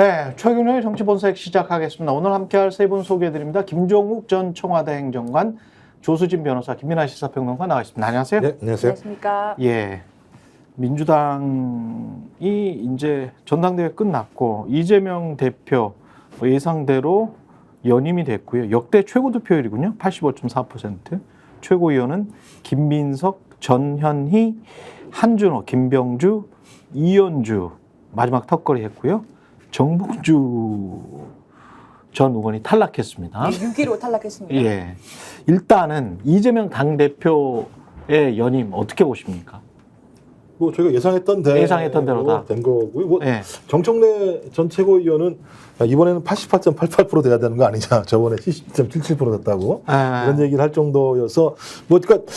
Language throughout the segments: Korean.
네, 최근의 정치본색 시작하겠습니다. 오늘 함께할 세 분 소개해드립니다. 김종욱 전 청와대 행정관, 조수진 변호사, 김민아 시사평론가 나와 있습니다. 안녕하세요. 네, 안녕하세요. 안녕하십니까. 예, 민주당이 이제 전당대회 끝났고 이재명 대표 예상대로 연임이 됐고요. 역대 최고 득표율이군요. 85.4%. 최고위원은 김민석, 전현희, 한준호, 김병주, 이현주 마지막 턱걸이 했고요. 정봉주 전 의원이 탈락했습니다. 네, 6위로 탈락했습니다. 예, 일단은 이재명 당대표의 연임 어떻게 보십니까? 뭐 저희가 예상했던 대로다 된 거고요. 뭐 예. 정청래 전 최고위원은 이번에는 88.88% 돼야 되는 거 아니냐. 저번에 70.77% 됐다고 이런 얘기를 할 정도여서 뭐 그러니까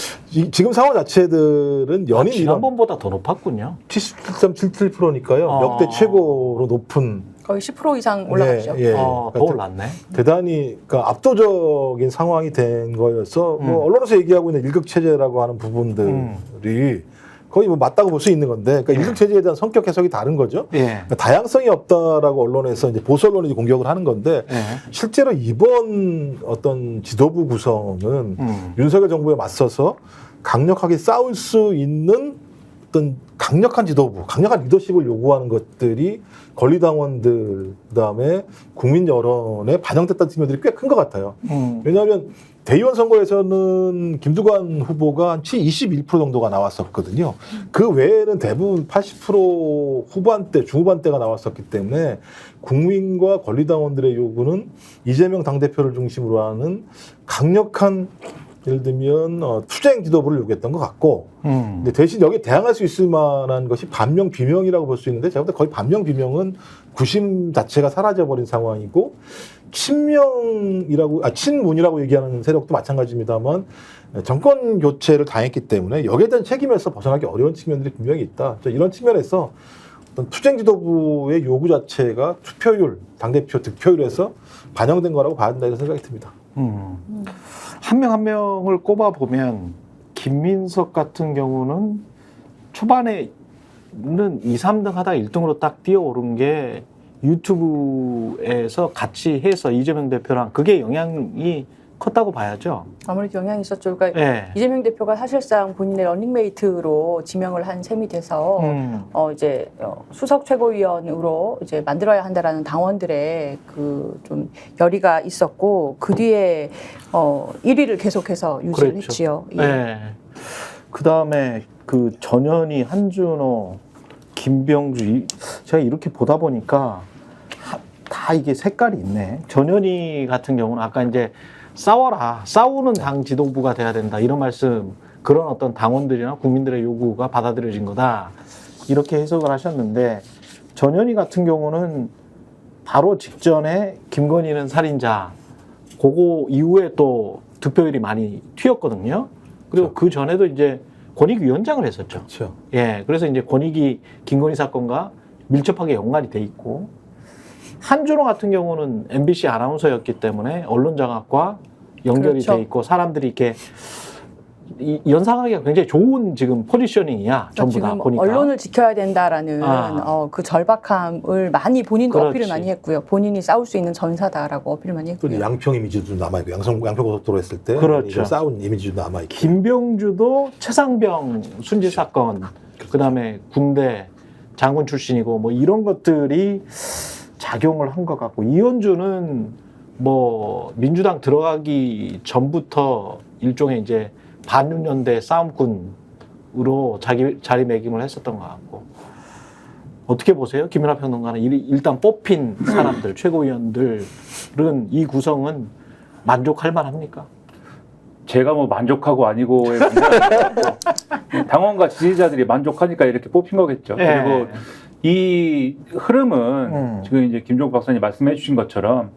지금 상황 자체들은 연임 지난번보다 더 높았군요. 77.77%니까요. 역대 최고로 높은 거의 10% 이상 올라갔죠. 예, 더 올랐네. 대단히 그러니까 압도적인 상황이 된 거여서 뭐 언론에서 얘기하고 있는 일극 체제라고 하는 부분들이 거의 뭐 맞다고 볼 수 있는 건데, 그러니까 일극 체제에 대한 성격 해석이 다른 거죠. 예. 그러니까 다양성이 없다라고 언론에서 이제 보수 언론이 공격을 하는 건데, 예. 실제로 이번 어떤 지도부 구성은 윤석열 정부에 맞서서 강력하게 싸울 수 있는 어떤 강력한 지도부, 강력한 리더십을 요구하는 것들이 권리당원들, 그다음에 국민 여론에 반영됐다는 측면들이 꽤 큰 것 같아요. 왜냐하면 대의원 선거에서는 김두관 후보가 한 21% 정도가 나왔었거든요. 그 외에는 대부분 80% 후반대, 중후반대가 나왔었기 때문에 국민과 권리당원들의 요구는 이재명 당대표를 중심으로 하는 강력한 예를 들면 투쟁 지도부를 요구했던 것 같고, 근데 대신 여기에 대항할 수 있을 만한 것이 반명 비명이라고 볼 수 있는데, 제가 볼 때 거의 반명 비명은 구심 자체가 사라져버린 상황이고, 친문이라고 얘기하는 세력도 마찬가지입니다만 정권 교체를 당했기 때문에 여기에 대한 책임에서 벗어나기 어려운 측면들이 분명히 있다. 이런 측면에서 어떤 투쟁 지도부의 요구 자체가 투표율, 당대표 득표율에서 반영된 거라고 봐야 된다 이런 생각이 듭니다. 한 명 한 명을 꼽아보면 김민석 같은 경우는 초반에는 2, 3등 하다가 1등으로 딱 뛰어오른 게 유튜브에서 같이 해서 이재명 대표랑 그게 영향이 컸다고 봐야죠. 아무래도 영향이 있었죠. 그러니까 예. 이재명 대표가 사실상 본인의 런닝메이트로 지명을 한 셈이 돼서 이제 수석 최고위원으로 이제 만들어야 한다라는 당원들의 그 좀 열의가 있었고, 그 뒤에 1위를 계속해서 유지를 그랬죠. 했지요. 예. 예. 그 다음에 그 전현희, 한준호, 김병주, 제가 이렇게 보다 보니까 다 이게 색깔이 있네. 전현희 같은 경우는 아까 이제 싸우는 당 지도부가 돼야 된다 이런 말씀, 그런 어떤 당원들이나 국민들의 요구가 받아들여진 거다 이렇게 해석을 하셨는데, 전현희 같은 경우는 바로 직전에 김건희는 살인자, 그거 이후에 또 득표율이 많이 튀었거든요. 그리고 그 전에도 이제 권익위원장을 했었죠. 그렇죠. 예, 그래서 이제 권익이 김건희 사건과 밀접하게 연관이 돼 있고, 한준호 같은 경우는 MBC 아나운서였기 때문에 언론 장악과 연결이 그렇죠. 돼 있고, 사람들이 이렇게 연상하기가 굉장히 좋은 지금 포지셔닝이야. 전부 다 지금 보니까. 언론을 지켜야 된다라는 그 절박함을 많이 본인도 그렇지. 어필을 많이 했고요. 본인이 싸울 수 있는 전사다라고 어필을 많이 또 했고요. 양평 이미지도 남아있고, 양평고속도로 했을 때 그렇죠. 싸운 이미지도 남아있고. 김병주도 최상병 순직 사건, 그다음에 군대 장군 출신이고 뭐 이런 것들이 작용을 한 것 같고, 이현주는 뭐 민주당 들어가기 전부터 일종의 이제 반윤연대 싸움꾼으로 자기 자리매김을 했었던 것 같고, 어떻게 보세요? 김민하 평론가는 일단 뽑힌 사람들, 최고위원들은 이 구성은 만족할 만합니까? 제가 뭐 만족하고 아니고의 문제가 당원과 지지자들이 만족하니까 이렇게 뽑힌 거겠죠. 예. 그리고 이 흐름은 지금 이제 김종국 박사님 말씀해 주신 것처럼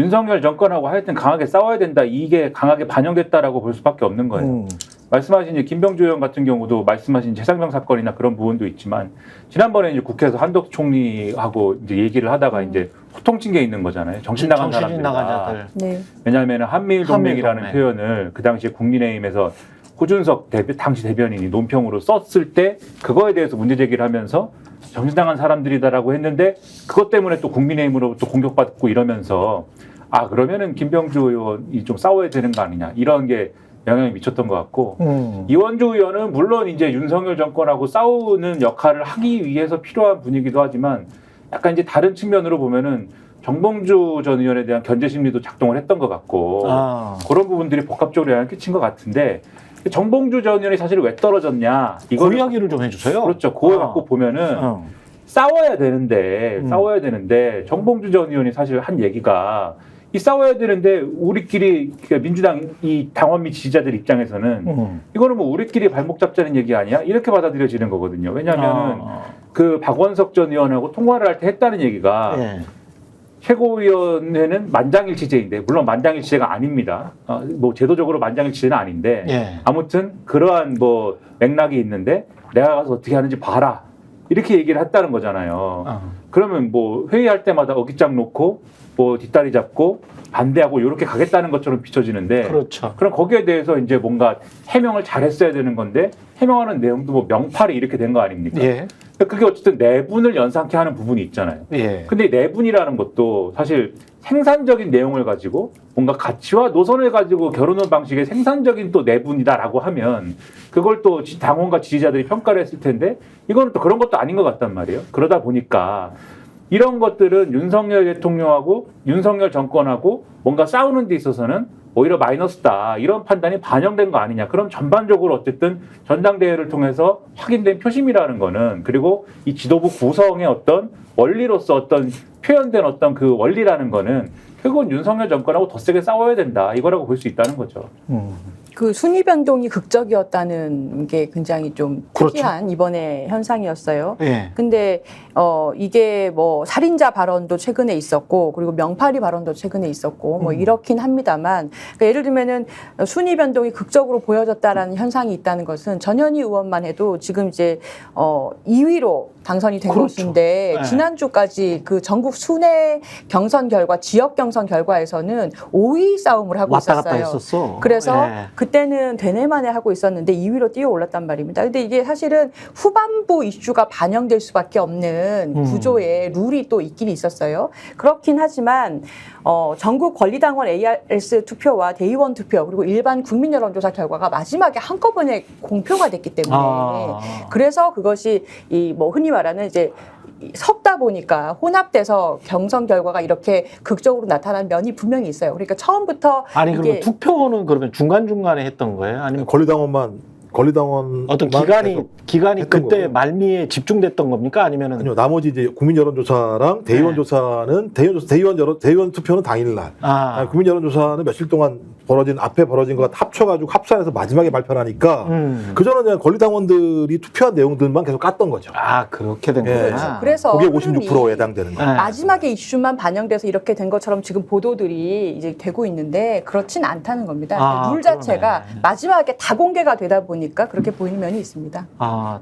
윤석열 정권하고 하여튼 강하게 싸워야 된다, 이게 강하게 반영됐다라고 볼 수밖에 없는 거예요. 말씀하신 이제 김병주 의원 같은 경우도 말씀하신 최상병 사건이나 그런 부분도 있지만, 지난번에 이제 국회에서 한덕수 총리하고 이제 얘기를 하다가 이제 호통친 게 있는 거잖아요. 정신 나간 사람들. 네. 왜냐하면 한미일 동맹이라는 한미일 표현을 그 당시에 국민의힘에서 호준석 당시 대변인이 논평으로 썼을 때 그거에 대해서 문제 제기를 하면서 정신당한 사람들이다라고 했는데 그것 때문에 또 국민의힘으로부터 공격받고 이러면서 아 그러면은 김병주 의원이 좀 싸워야 되는 거 아니냐 이런 게 영향이 미쳤던 것 같고 이원주 의원은 물론 이제 윤석열 정권하고 싸우는 역할을 하기 위해서 필요한 분이기도 하지만 약간 이제 다른 측면으로 보면은 정봉주 전 의원에 대한 견제 심리도 작동을 했던 것 같고 그런 부분들이 복합적으로 영향을 끼친 것 같은데 정봉주 전 의원이 사실 왜 떨어졌냐 그 이야기를 좀 해주세요. 그렇죠. 그걸 갖고 보면은 싸워야 되는데 정봉주 전 의원이 사실 한 얘기가 이 싸워야 되는데 우리끼리 그러니까 민주당 이 당원 및 지지자들 입장에서는 이거는 뭐 우리끼리 발목 잡자는 얘기 아니야? 이렇게 받아들여지는 거거든요. 왜냐하면은 그 박원석 전 의원하고 통화를 할 때 했다는 얘기가 최고위원회는 만장일치제인데 물론 만장일치제가 아닙니다. 뭐 제도적으로 만장일치제는 아닌데 아무튼 그러한 뭐 맥락이 있는데 내가 가서 어떻게 하는지 봐라 이렇게 얘기를 했다는 거잖아요. 그러면 뭐 회의할 때마다 어깃장 놓고 뭐 뒷다리 잡고 반대하고 이렇게 가겠다는 것처럼 비춰지는데 그렇죠. 그럼 거기에 대해서 이제 뭔가 해명을 잘했어야 되는 건데 해명하는 내용도 뭐 명팔이 이렇게 된 거 아닙니까? 그게 어쨌든 내분을 연상케 하는 부분이 있잖아요. 근데 이 내분이라는 것도 사실 생산적인 내용을 가지고 뭔가 가치와 노선을 가지고 겨루는 방식의 생산적인 또 내분이다라고 하면 그걸 또 당원과 지지자들이 평가를 했을 텐데 이거는 또 그런 것도 아닌 것 같단 말이에요. 그러다 보니까 이런 것들은 윤석열 대통령하고 윤석열 정권하고 뭔가 싸우는 데 있어서는 오히려 마이너스다. 이런 판단이 반영된 거 아니냐. 그럼 전반적으로 어쨌든 전당대회를 통해서 확인된 표심이라는 거는 그리고 이 지도부 구성의 어떤 원리로서 어떤 표현된 어떤 그 원리라는 거는 결국은 윤석열 정권하고 더 세게 싸워야 된다. 이거라고 볼 수 있다는 거죠. 그 순위 변동이 극적이었다는 게 굉장히 좀 특이한 그렇죠. 이번에 현상이었어요. 근데 이게 뭐 살인자 발언도 최근에 있었고 그리고 명파리 발언도 최근에 있었고 뭐 이렇긴 합니다만 그러니까 예를 들면은 순위 변동이 극적으로 보여졌다라는 현상이 있다는 것은 전현희 의원만 해도 지금 이제 2위로 당선이 된 그렇죠. 것인데 지난주까지 그 전국 순회 경선 결과 지역 경선 결과에서는 5위 싸움을 하고 왔다 있었어요. 갔다 했었어. 그래서 그때는 되네만에 하고 있었는데 2위로 뛰어 올랐단 말입니다. 근데 이게 사실은 후반부 이슈가 반영될 수밖에 없는 구조의 룰이 또 있긴 있었어요. 그렇긴 하지만 전국 권리당원 ARS 투표와 대의원 투표 그리고 일반 국민 여론조사 결과가 마지막에 한꺼번에 공표가 됐기 때문에 그래서 그것이 이 뭐 흔히 말하는 이제 섞다 보니까 혼합돼서 경선 결과가 이렇게 극적으로 나타난 면이 분명히 있어요. 그러니까 처음부터 아니 그러면 투표는 그러면 중간중간에 했던 거예요? 아니면 권리당원 어떤 기간이 그때 말미에 집중됐던 겁니까? 아니면은 아니요. 나머지 이제 국민 여론조사랑 대의원 조사는 대의원 투표는 당일날. 국민 여론조사는 며칠 동안 앞에 벌어진 거 합쳐가지고 합산해서 마지막에 발표하니까 그전에 그냥 권리당원들이 투표한 내용들만 계속 깠던 거죠. 그렇게 된 거구나. 그래서 그게 56%에 해당되는 거예요. 마지막에 이슈만 반영돼서 이렇게 된 것처럼 지금 보도들이 이제 되고 있는데 그렇진 않다는 겁니다. 룰 자체가 마지막에 다 공개가 되다 보니까 그렇게 보이는 면이 있습니다.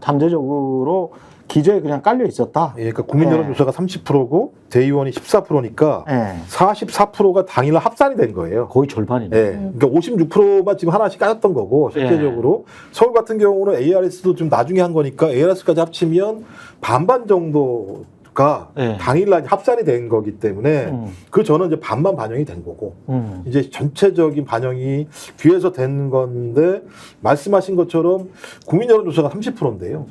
잠재적으로 기저에 그냥 깔려 있었다. 그러니까 국민 여론조사가 30%고 대의원이 14%니까 44%가 당일날 합산이 된 거예요. 거의 절반이네. 그러니까 56%만 지금 하나씩 까졌던 거고 실제적으로 서울 같은 경우는 ARS도 좀 나중에 한 거니까 ARS까지 합치면 반반 정도가 당일날 합산이 된 거기 때문에 그 저는 이제 반만 반영이 된 거고 이제 전체적인 반영이 뒤에서 된 건데 말씀하신 것처럼 국민 여론조사가 30%인데요.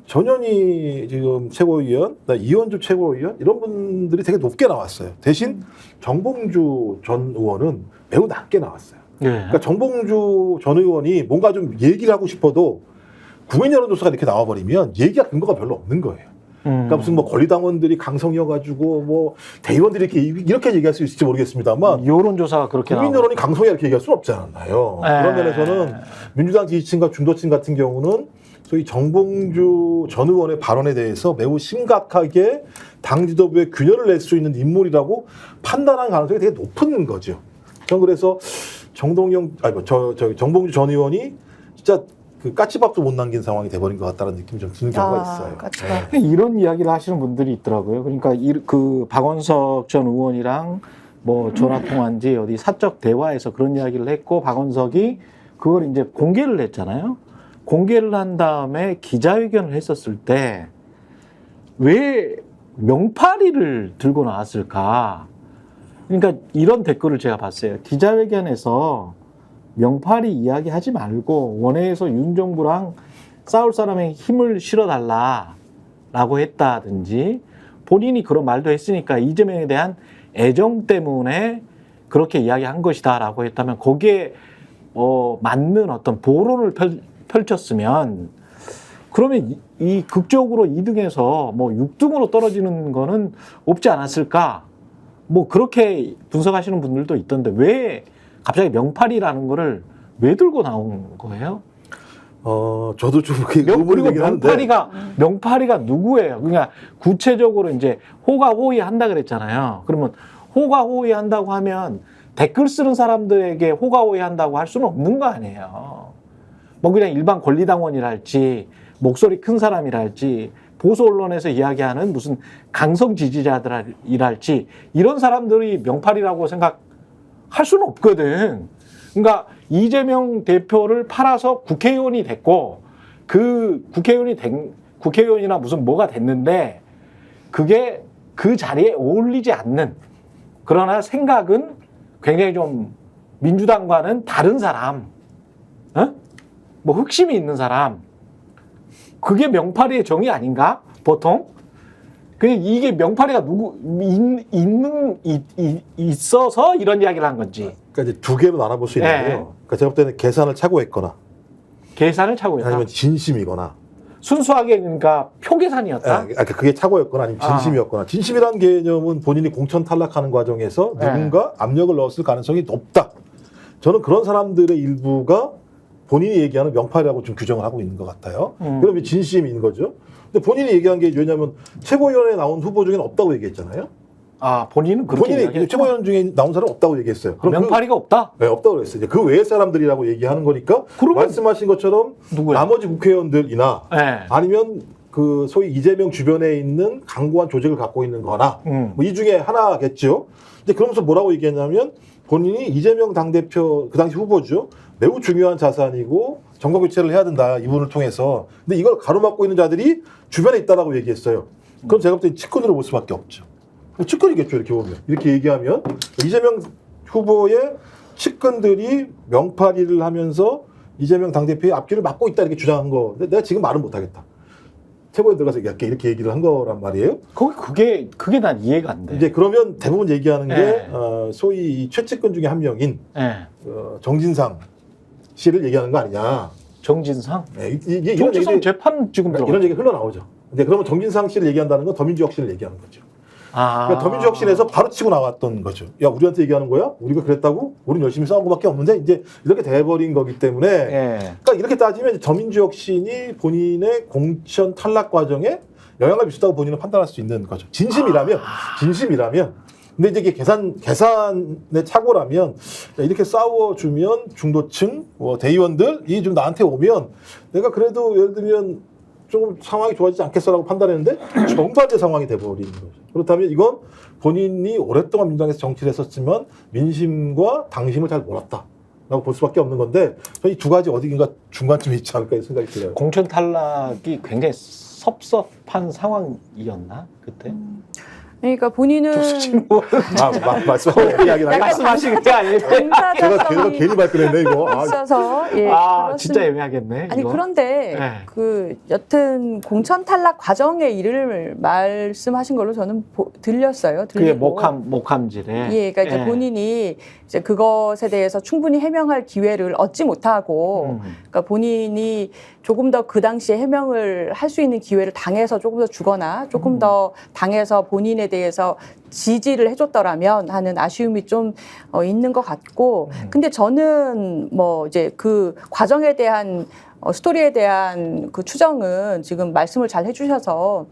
전현희 지금 최고위원, 이원주 최고위원 이런 분들이 되게 높게 나왔어요. 대신 정봉주 전 의원은 매우 낮게 나왔어요. 그러니까 정봉주 전 의원이 뭔가 좀 얘기를 하고 싶어도 국민 여론조사가 이렇게 나와버리면 얘기할 근거가 별로 없는 거예요. 그러니까 무슨 뭐 권리당원들이 강성이어가지고 뭐 대의원들이 이렇게 얘기할 수 있을지 모르겠습니다만 여론조사가 그렇게 국민 여론이 강성이야 이렇게 얘기할 수는 없잖아요. 그런 면에서는 민주당 지지층과 중도층 같은 경우는 소위 정봉주 전 의원의 발언에 대해서 매우 심각하게 당 지도부에 균열을 낼 수 있는 인물이라고 판단한 가능성이 되게 높은 거죠. 전 그래서 정봉주 전 의원이 진짜 그 까치밥도 못 남긴 상황이 돼버린 것 같다는 느낌이 좀 드는 경우가 있어요. 이런 이야기를 하시는 분들이 있더라고요. 그러니까 그 박원석 전 의원이랑 뭐 전화 통화한 지 어디 사적 대화에서 그런 이야기를 했고 박원석이 그걸 이제 공개를 했잖아요. 공개를 한 다음에 기자회견을 했었을 때 왜 명파리를 들고 나왔을까? 그러니까 이런 댓글을 제가 봤어요. 기자회견에서 명파리 이야기 하지 말고 원외에서 윤 정부랑 싸울 사람에게 힘을 실어달라라고 했다든지, 본인이 그런 말도 했으니까 이재명에 대한 애정 때문에 그렇게 이야기한 것이다라고 했다면, 거기에 맞는 어떤 보론을 펼쳤으면, 그러면 이 극적으로 2등에서 뭐 6등으로 떨어지는 거는 없지 않았을까? 뭐 그렇게 분석하시는 분들도 있던데, 왜 갑자기 명팔이라는 거를 왜 들고 나온 거예요? 저도 좀 그게 그리고 의문이긴 한데. 명팔이가 누구예요? 그러니까 구체적으로 이제 호가호위 한다 그랬잖아요. 그러면 호가호위 한다고 하면 댓글 쓰는 사람들에게 호가호위 한다고 할 수는 없는 거 아니에요. 뭐 그냥 일반 권리당원이랄지 목소리 큰 사람이랄지 보수 언론에서 이야기하는 무슨 강성 지지자들이랄지 이런 사람들이 명팔이라고 생각할 수는 없거든. 그러니까 이재명 대표를 팔아서 국회의원이 됐고, 그 국회의원이나 무슨 뭐가 됐는데, 그게 그 자리에 어울리지 않는, 그러나 생각은 굉장히 좀 민주당과는 다른 사람, 뭐 흑심이 있는 사람, 그게 명팔이의 정의 아닌가? 보통? 이게 명팔이가 있어서 이런 이야기를 한 건지. 그러니까 이제 두 개로 나눠볼 수 있는데요. 그러니까 제가 볼 때는 계산을 착오했거나, 계산을 착오했다. 아니면 진심이거나. 순수하게 그러니까 표 계산이었다. 그게 착오였거나 아니면 진심이었거나. 진심이라는 개념은 본인이 공천 탈락하는 과정에서 누군가 압력을 넣었을 가능성이 높다. 저는 그런 사람들의 일부가 본인이 얘기하는 명팔이라고 좀 규정을 하고 있는 것 같아요. 그러면 진심인 거죠. 근데 본인이 얘기한 게, 왜냐하면 최고위원회에 나온 후보 중에는 없다고 얘기했잖아요. 본인은 그렇게 본인이 얘기했죠? 최고위원 중에 나온 사람 없다고 얘기했어요. 그럼 명팔이가 없다? 네, 없다고 그랬어요. 이제 그 외의 사람들이라고 얘기하는 거니까, 말씀하신 것처럼 누구야? 나머지 국회의원들이나 아니면 그 소위 이재명 주변에 있는 강고한 조직을 갖고 있는 거나 뭐 이 중에 하나겠죠. 근데 그러면서 뭐라고 얘기했냐면, 본인이 이재명 당대표, 그 당시 후보죠, 매우 중요한 자산이고 정권 교체를 해야 된다, 이분을 통해서. 근데 이걸 가로막고 있는 자들이 주변에 있다라고 얘기했어요. 그럼 제가 볼 때 측근으로 볼 수밖에 없죠. 측근이겠죠, 이렇게 보면. 이렇게 얘기하면 이재명 후보의 측근들이 명팔이를 하면서 이재명 당대표의 앞길을 막고 있다, 이렇게 주장한 거. 근데 내가 지금 말은 못하겠다, 최고에 들어가서 얘기할게, 이렇게 얘기를 한 거란 말이에요. 그게 난 이해가 안 돼. 이제 그러면 대부분 얘기하는 게 소위 이 최측근 중에 한 명인 정진상 씨를 얘기하는 거 아니냐. 정진상? 이런 정진상 얘기, 재판 지금 들어가. 이런 얘기 흘러나오죠. 근데 그러면 정진상 씨를 얘기한다는 건 더민주혁신을 얘기하는 거죠. 그러니까 더민주혁신에서 바로 치고 나왔던 거죠. 야, 우리한테 얘기하는 거야? 우리가 그랬다고? 우린 열심히 싸운 것밖에 없는데, 이제 이렇게 돼버린 거기 때문에. 그러니까 이렇게 따지면 더민주혁신이 본인의 공천 탈락 과정에 영향을 미쳤다고 본인은 판단할 수 있는 거죠. 진심이라면. 근데 이제 이게 계산의 착오라면, 이렇게 싸워주면 중도층, 뭐 대의원들이 좀 나한테 오면 내가 그래도 예를 들면 조금 상황이 좋아지지 않겠어라고 판단했는데 정반대 상황이 돼버리는 거죠. 그렇다면 이건 본인이 오랫동안 민주당에서 정치를 했었지만 민심과 당심을 잘 몰았다라고 볼 수밖에 없는 건데, 이 두 가지 어디인가 중간쯤에 있지 않을까 생각이 들어요. 공천 탈락이 굉장히 섭섭한 상황이었나 그때? 그러니까 본인은 말씀하신 게 아니에요. 제가 괜히 발끈했네 이거. 있어서 진짜 애매하겠네. 아니 이거. 그런데 여튼 공천 탈락 과정의 일을 말씀하신 걸로 저는 들렸어요. 그게 목함질에. 그러니까 이제 본인이 이제 그것에 대해서 충분히 해명할 기회를 얻지 못하고, 그러니까 본인이 조금 더 그 당시에 해명을 할 수 있는 기회를 당에서 조금 더 주거나 조금 더 당에서 본인에 대해서 지지를 해줬더라면 하는 아쉬움이 좀 있는 것 같고, 근데 저는 뭐 이제 그 과정에 대한 스토리에 대한 그 추정은 지금 말씀을 잘 해주셔서,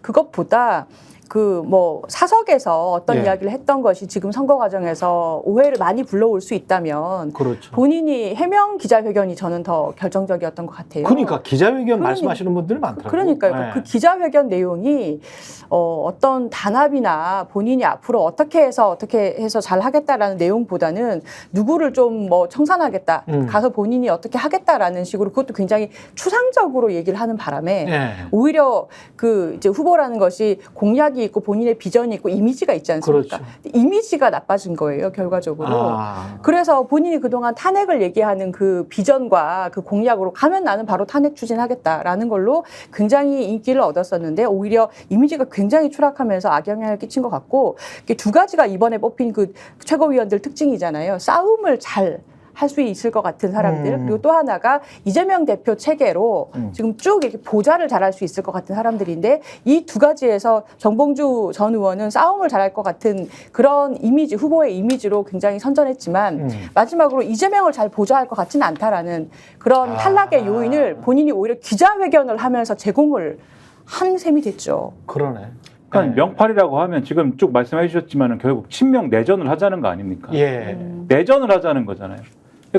그것보다 그 뭐 사석에서 어떤 예. 이야기를 했던 것이 지금 선거 과정에서 오해를 많이 불러올 수 있다면 그렇죠. 본인이 해명 기자회견이 저는 더 결정적이었던 것 같아요. 그러니까 기자회견 그러니- 말씀하시는 분들이 많더라고요. 그러니까요. 예. 그 기자회견 내용이 어떤 단합이나 본인이 앞으로 어떻게 해서 잘 하겠다라는 내용보다는 누구를 좀 뭐 청산하겠다, 가서 본인이 어떻게 하겠다라는 식으로 그것도 굉장히 추상적으로 얘기를 하는 바람에 예. 오히려 그 이제 후보라는 것이 공약이 있고 본인의 비전이 있고 이미지가 있지 않습니까? 그렇죠. 이미지가 나빠진 거예요, 결과적으로. 아. 그래서 본인이 그동안 탄핵을 얘기하는 그 비전과 그 공약으로 가면 나는 바로 탄핵 추진하겠다라는 걸로 굉장히 인기를 얻었었는데 오히려 이미지가 굉장히 추락하면서 악영향을 끼친 것 같고 이게 두 가지가 이번에 뽑힌 그 최고위원들 특징이잖아요. 싸움을 잘 할 수 있을 것 같은 사람들 그리고 또 하나가 이재명 대표 체계로 지금 쭉 이렇게 보좌를 잘할 수 있을 것 같은 사람들인데 이 두 가지에서 정봉주 전 의원은 싸움을 잘할 것 같은 그런 이미지 후보의 이미지로 굉장히 선전했지만 마지막으로 이재명을 잘 보좌할 것 같지는 않다라는 그런 탈락의 요인을 본인이 오히려 기자회견을 하면서 제공을 한 셈이 됐죠. 그러네. 그러니까 명팔이라고 하면 지금 쭉 말씀해 주셨지만은 결국 친명 내전을 하자는 거 아닙니까? 예. 내전을 하자는 거잖아요.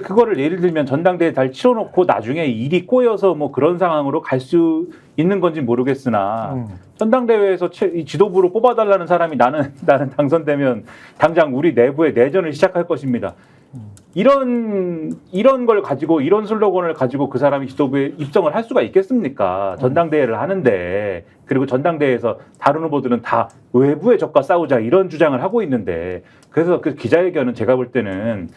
그거를 예를 들면 전당대회 잘 치러놓고 나중에 일이 꼬여서 뭐 그런 상황으로 갈 수 있는 건지 모르겠으나 전당대회에서 이 지도부로 뽑아달라는 사람이 나는 당선되면 당장 우리 내부에 내전을 시작할 것입니다. 이런 걸 가지고 이런 슬로건을 가지고 그 사람이 지도부에 입성을 할 수가 있겠습니까? 전당대회를 하는데 그리고 전당대회에서 다른 후보들은 다 외부의 적과 싸우자 이런 주장을 하고 있는데 그래서 그 기자회견은 제가 볼 때는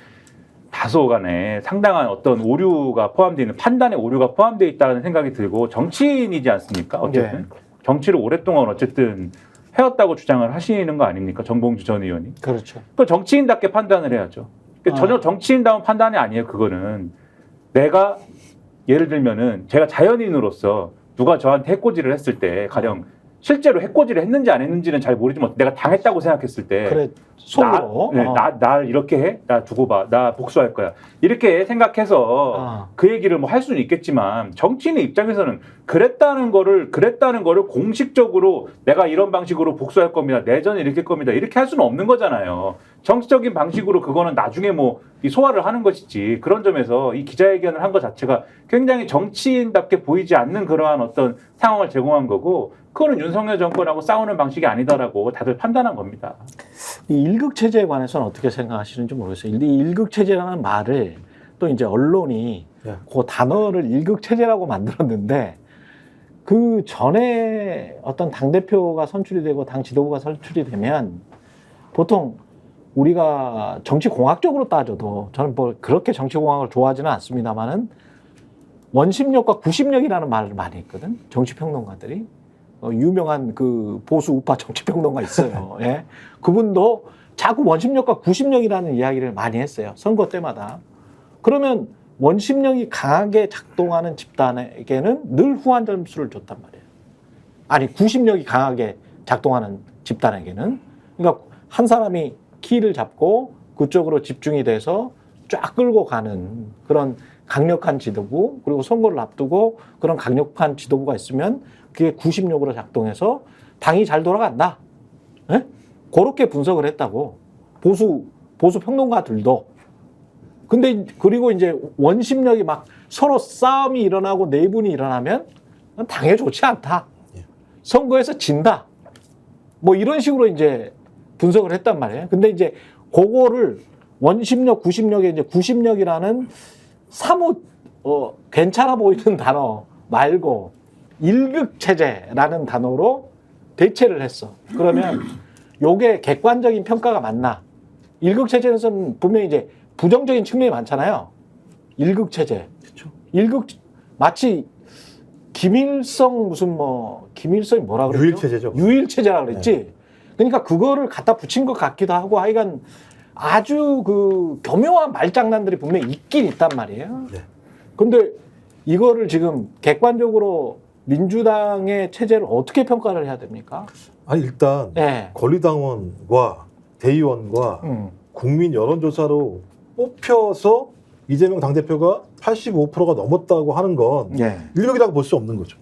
다소간에 상당한 어떤 오류가 포함되어 있는 판단의 오류가 포함되어 있다는 생각이 들고 정치인이지 않습니까? 어쨌든 네. 정치를 오랫동안 어쨌든 해왔다고 주장을 하시는 거 아닙니까? 정봉주 전 의원이. 그렇죠. 또 정치인답게 판단을 해야죠. 전혀 정치인다운 판단이 아니에요. 그거는 내가 예를 들면은 제가 자연인으로서 누가 저한테 해코지를 했을 때 가령 실제로 해코지를 했는지 안 했는지는 잘 모르지만 내가 당했다고 생각했을 때 그래. 속으로. 날 이렇게 해? 나 두고 봐. 나 복수할 거야. 이렇게 생각해서 그 얘기를 뭐 할 수는 있겠지만 정치인의 입장에서는 그랬다는 거를 공식적으로 내가 이런 방식으로 복수할 겁니다. 내전을 일으킬 겁니다. 이렇게 할 수는 없는 거잖아요. 정치적인 방식으로 그거는 나중에 뭐 이 소화를 하는 것이지. 그런 점에서 이 기자회견을 한 것 자체가 굉장히 정치인답게 보이지 않는 그러한 어떤 상황을 제공한 거고 그거는 윤석열 정권하고 싸우는 방식이 아니다라고 다들 판단한 겁니다. 이 일극 체제에 관해서는 어떻게 생각하시는지 모르겠어요. 이 일극 체제라는 말을 또 이제 언론이 네. 그 단어를 일극 체제라고 만들었는데 그 전에 어떤 당 대표가 선출이 되고 당 지도부가 선출이 되면 보통 우리가 정치 공학적으로 따져도 저는 뭐 그렇게 정치 공학을 좋아하지는 않습니다만은 원심력과 구심력이라는 말을 많이 했거든. 정치 평론가들이. 유명한 그 보수 우파 정치평론가 있어요. 예. 그분도 자꾸 원심력과 구심력이라는 이야기를 많이 했어요. 선거 때마다. 그러면 원심력이 강하게 작동하는 집단에게는 늘 후한 점수를 줬단 말이에요. 아니, 구심력이 강하게 작동하는 집단에게는. 그러니까 한 사람이 키를 잡고 그쪽으로 집중이 돼서 쫙 끌고 가는 그런 강력한 지도부, 그리고 선거를 앞두고 그런 강력한 지도부가 있으면 그게 구심력으로 작동해서 당이 잘 돌아간다. 예? 그렇게 분석을 했다고. 보수 평론가들도. 근데 그리고 이제 원심력이 막 서로 싸움이 일어나고 내분이 일어나면 당에 좋지 않다. 선거에서 진다. 뭐 이런 식으로 이제 분석을 했단 말이에요. 근데 이제 그거를 원심력, 구심력에 이제 구심력이라는 사뭇 괜찮아 보이는 단어 말고 일극체제라는 단어로 대체를 했어. 그러면 요게 객관적인 평가가 맞나? 일극체제에서는 분명히 이제 부정적인 측면이 많잖아요. 일극체제. 그렇죠. 마치 김일성이 뭐라 그랬죠? 유일체제죠. 유일체제라 그랬지. 그러니까 그거를 갖다 붙인 것 같기도 하고 하여간 아주 그 교묘한 말장난들이 분명히 있긴 있단 말이에요. 네. 근데 이거를 지금 객관적으로 민주당의 체제를 어떻게 평가를 해야 됩니까? 아니 일단 네. 권리당원과 대의원과 국민 여론조사로 뽑혀서 이재명 당대표가 85%가 넘었다고 하는 건 예. 일격이라고 볼 수 없는 거죠.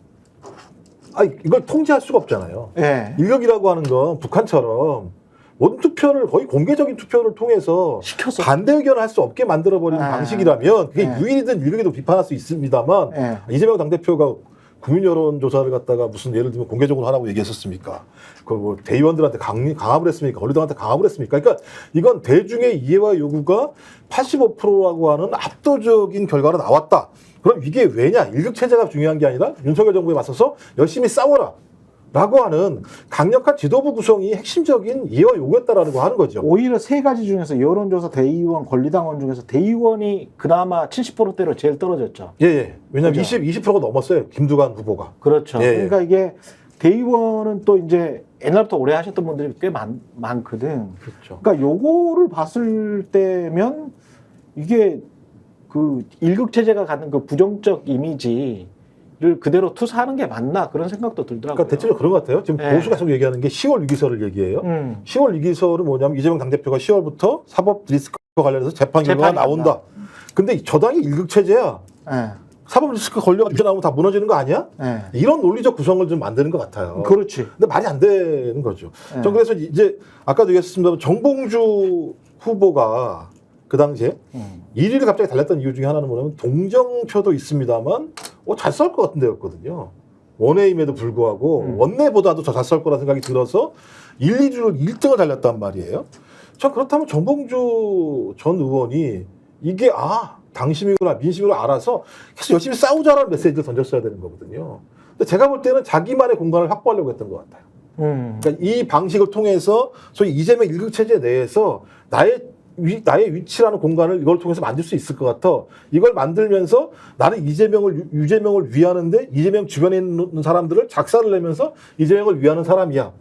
이걸 통제할 수가 없잖아요. 예. 일격이라고 하는 건 북한처럼 모든 투표를 거의 공개적인 투표를 통해서 시켜서. 반대 의견을 할 수 없게 만들어버리는 방식이라면 그게 유일이든 일격이든 비판할 수 있습니다만 이재명 당대표가 국민 여론조사를 갖다가 무슨 예를 들면 공개적으로 하라고 얘기했었습니까? 그 뭐 대의원들한테 강압을 했습니까? 언론들한테 강압을 했습니까? 그러니까 이건 대중의 이해와 요구가 85%라고 하는 압도적인 결과로 나왔다. 그럼 이게 왜냐? 일극체제가 중요한 게 아니라 윤석열 정부에 맞서서 열심히 싸워라. 라고 하는 강력한 지도부 구성이 핵심적인 이해와 요구였다라고 하는 거죠. 오히려 세 가지 중에서 여론조사 대의원, 권리당원 중에서 대의원이 그나마 70%대로 제일 떨어졌죠. 예. 왜냐면 그죠? 20%가 넘었어요. 김두관 후보가. 그렇죠. 예. 그러니까 이게 대의원은 또 이제 옛날부터 오래 하셨던 분들이 꽤 많거든. 그렇죠. 그러니까 요거를 봤을 때면 이게 그 일극체제가 갖는 그 부정적 이미지를 그대로 투사하는 게 맞나 그런 생각도 들더라고요. 그러니까 대체로 그런 것 같아요. 지금 네. 보수가 계속 얘기하는 게 10월 위기설을 얘기해요. 10월 위기설은 뭐냐면 이재명 당대표가 10월부터 사법 리스크 관련해서 재판 결과가 나온다. 근데 저당이 일극체제야. 예. 사법 리스크 걸려가지고 나오면 다 무너지는 거 아니야? 예. 이런 논리적 구성을 좀 만드는 것 같아요. 그렇지. 근데 말이 안 되는 거죠. 네. 전 그래서 이제 아까도 얘기했습니다만 정봉주 후보가 그 당시에 1위를 갑자기 달렸던 이유 중에 하나는 뭐냐면 동정표도 있습니다만 잘 싸울 것 같은 데였거든요. 원내임에도 불구하고 원내보다도 더 잘 싸울 거라는 생각이 들어서 1, 2주를 1등을 달렸단 말이에요. 전 그렇다면 정봉주 전 의원이 이게 당심이구나 민심으로 알아서 계속 열심히 싸우자라는 메시지를 던졌어야 되는 거거든요. 근데 제가 볼 때는 자기만의 공간을 확보하려고 했던 것 같아요. 그러니까 이 방식을 통해서 소위 이재명 일극체제 내에서 나의 위치라는 공간을 이걸 통해서 만들 수 있을 것 같아. 이걸 만들면서 나는 유재명을 위하는데 이재명 주변에 있는 사람들을 작사를 내면서 이재명을 위하는 사람이야.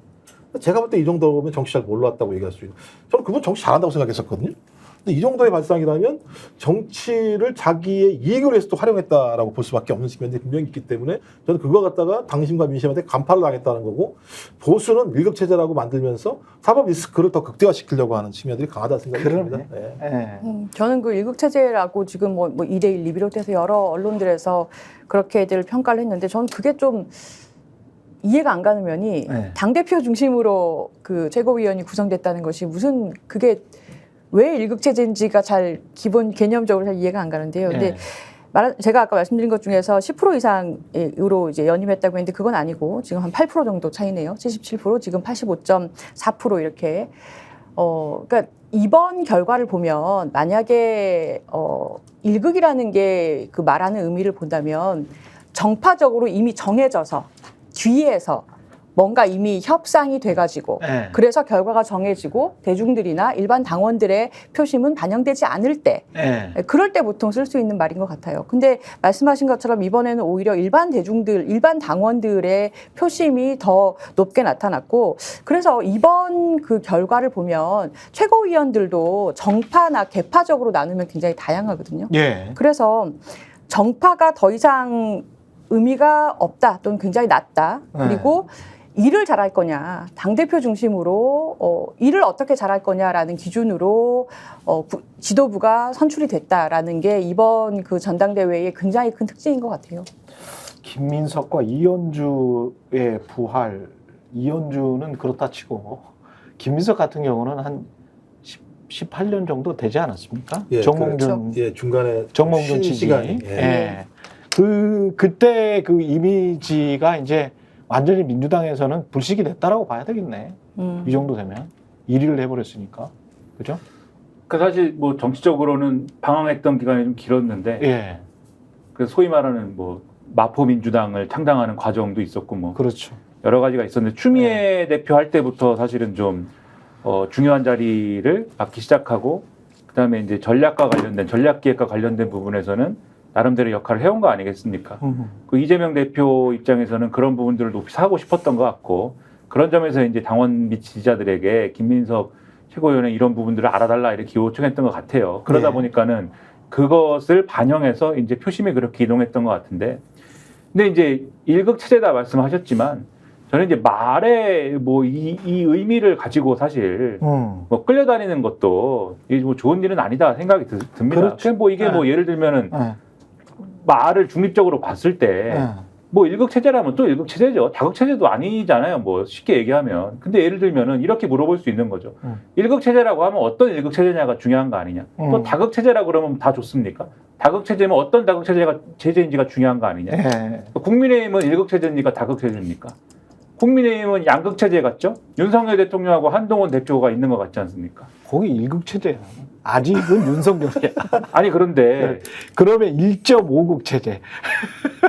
제가 볼 때 이 정도면 정치 잘 몰랐다고 얘기할 수 있는. 저는 그분 정치 잘한다고 생각했었거든요. 근데 이 정도의 발상이라면 정치를 자기의 이익을 위해서 또 활용했다라고 볼 수밖에 없는 측면이 분명히 있기 때문에 저는 그거 갖다가 당심과 민심한테 간파를 당했다는 거고 보수는 일급체제라고 만들면서 사법 리스크를 더 극대화시키려고 하는 측면들이 강하다는 생각이 듭니다. 네. 네. 저는 그 일극체제라고 지금 뭐 2대1이 비롯해서 여러 언론들에서 그렇게들 평가를 했는데 저는 그게 좀 이해가 안 가는 면이 당대표 중심으로 그 최고위원이 구성됐다는 것이 무슨 그게 왜 일극체제인지가 잘 기본 개념적으로 잘 이해가 안 가는데요. 근데 제가 아까 말씀드린 것 중에서 10% 이상으로 이제 연임했다고 했는데 그건 아니고 지금 한 8% 정도 차이네요. 77% 지금 85.4% 이렇게. 그러니까 이번 결과를 보면 만약에 일극이라는 게 그 말하는 의미를 본다면 정파적으로 이미 정해져서 뒤에서 뭔가 이미 협상이 돼가지고 그래서 결과가 정해지고 대중들이나 일반 당원들의 표심은 반영되지 않을 때 그럴 때 보통 쓸 수 있는 말인 것 같아요. 근데 말씀하신 것처럼 이번에는 오히려 일반 당원들의 표심이 더 높게 나타났고 그래서 이번 그 결과를 보면 최고위원들도 정파나 계파적으로 나누면 굉장히 다양하거든요. 그래서 정파가 더 이상 의미가 없다 또는 굉장히 낮다. 그리고 일을 잘할 거냐, 당대표 중심으로 일을 어떻게 잘할 거냐라는 기준으로 지도부가 선출이 됐다라는 게 이번 그 전당대회의 굉장히 큰 특징인 것 같아요. 김민석과 이현주의 부활, 이현주는 그렇다 치고 김민석 같은 경우는 한 18년 정도 되지 않았습니까? 정몽준, 중간에 정몽준 지지기. 그때 그 이미지가 이제 완전히 민주당에서는 불식이 됐다라고 봐야 되겠네. 이 정도 되면 1위를 해버렸으니까, 그죠? 그 사실 뭐 정치적으로는 방황했던 기간이 좀 길었는데, 그 소위 말하는 뭐 마포 민주당을 창당하는 과정도 있었고 뭐 그렇죠. 여러 가지가 있었는데 추미애 대표 할 때부터 사실은 좀 중요한 자리를 맡기 시작하고 그다음에 이제 전략기획과 관련된 부분에서는 나름대로 역할을 해온 거 아니겠습니까? 그 이재명 대표 입장에서는 그런 부분들을 높이 사고 싶었던 것 같고 그런 점에서 이제 당원 및 지지자들에게 김민석 최고위원의 이런 부분들을 알아달라 이렇게 요청했던 것 같아요. 그러다 보니까는 그것을 반영해서 이제 표심이 그렇게 이동했던 것 같은데, 근데 이제 일극체제다 말씀하셨지만 저는 이제 말에 뭐 이 의미를 가지고 사실 뭐 끌려다니는 것도 이게 뭐 좋은 일은 아니다 생각이 듭니다. 그렇죠. 뭐 이게 뭐 예를 들면은 말을 중립적으로 봤을 때 뭐 1극 체제라면 또 1극 체제죠. 다극 체제도 아니잖아요. 뭐 쉽게 얘기하면. 근데 예를 들면은 이렇게 물어볼 수 있는 거죠. 1극 체제라고 하면 어떤 1극 체제냐가 중요한 거 아니냐. 또 다극 체제라고 그러면 다 좋습니까? 다극 체제면 어떤 다극 체제인지가 중요한 거 아니냐. 예. 국민의힘은 1극 체제입니까? 다극 체제입니까? 국민의힘은 양극 체제 같죠? 윤석열 대통령하고 한동훈 대표가 있는 것 같지 않습니까? 거기 일극 체제야. 아직은 윤석열이야. 아니 그런데 그러면 1.5국 체제.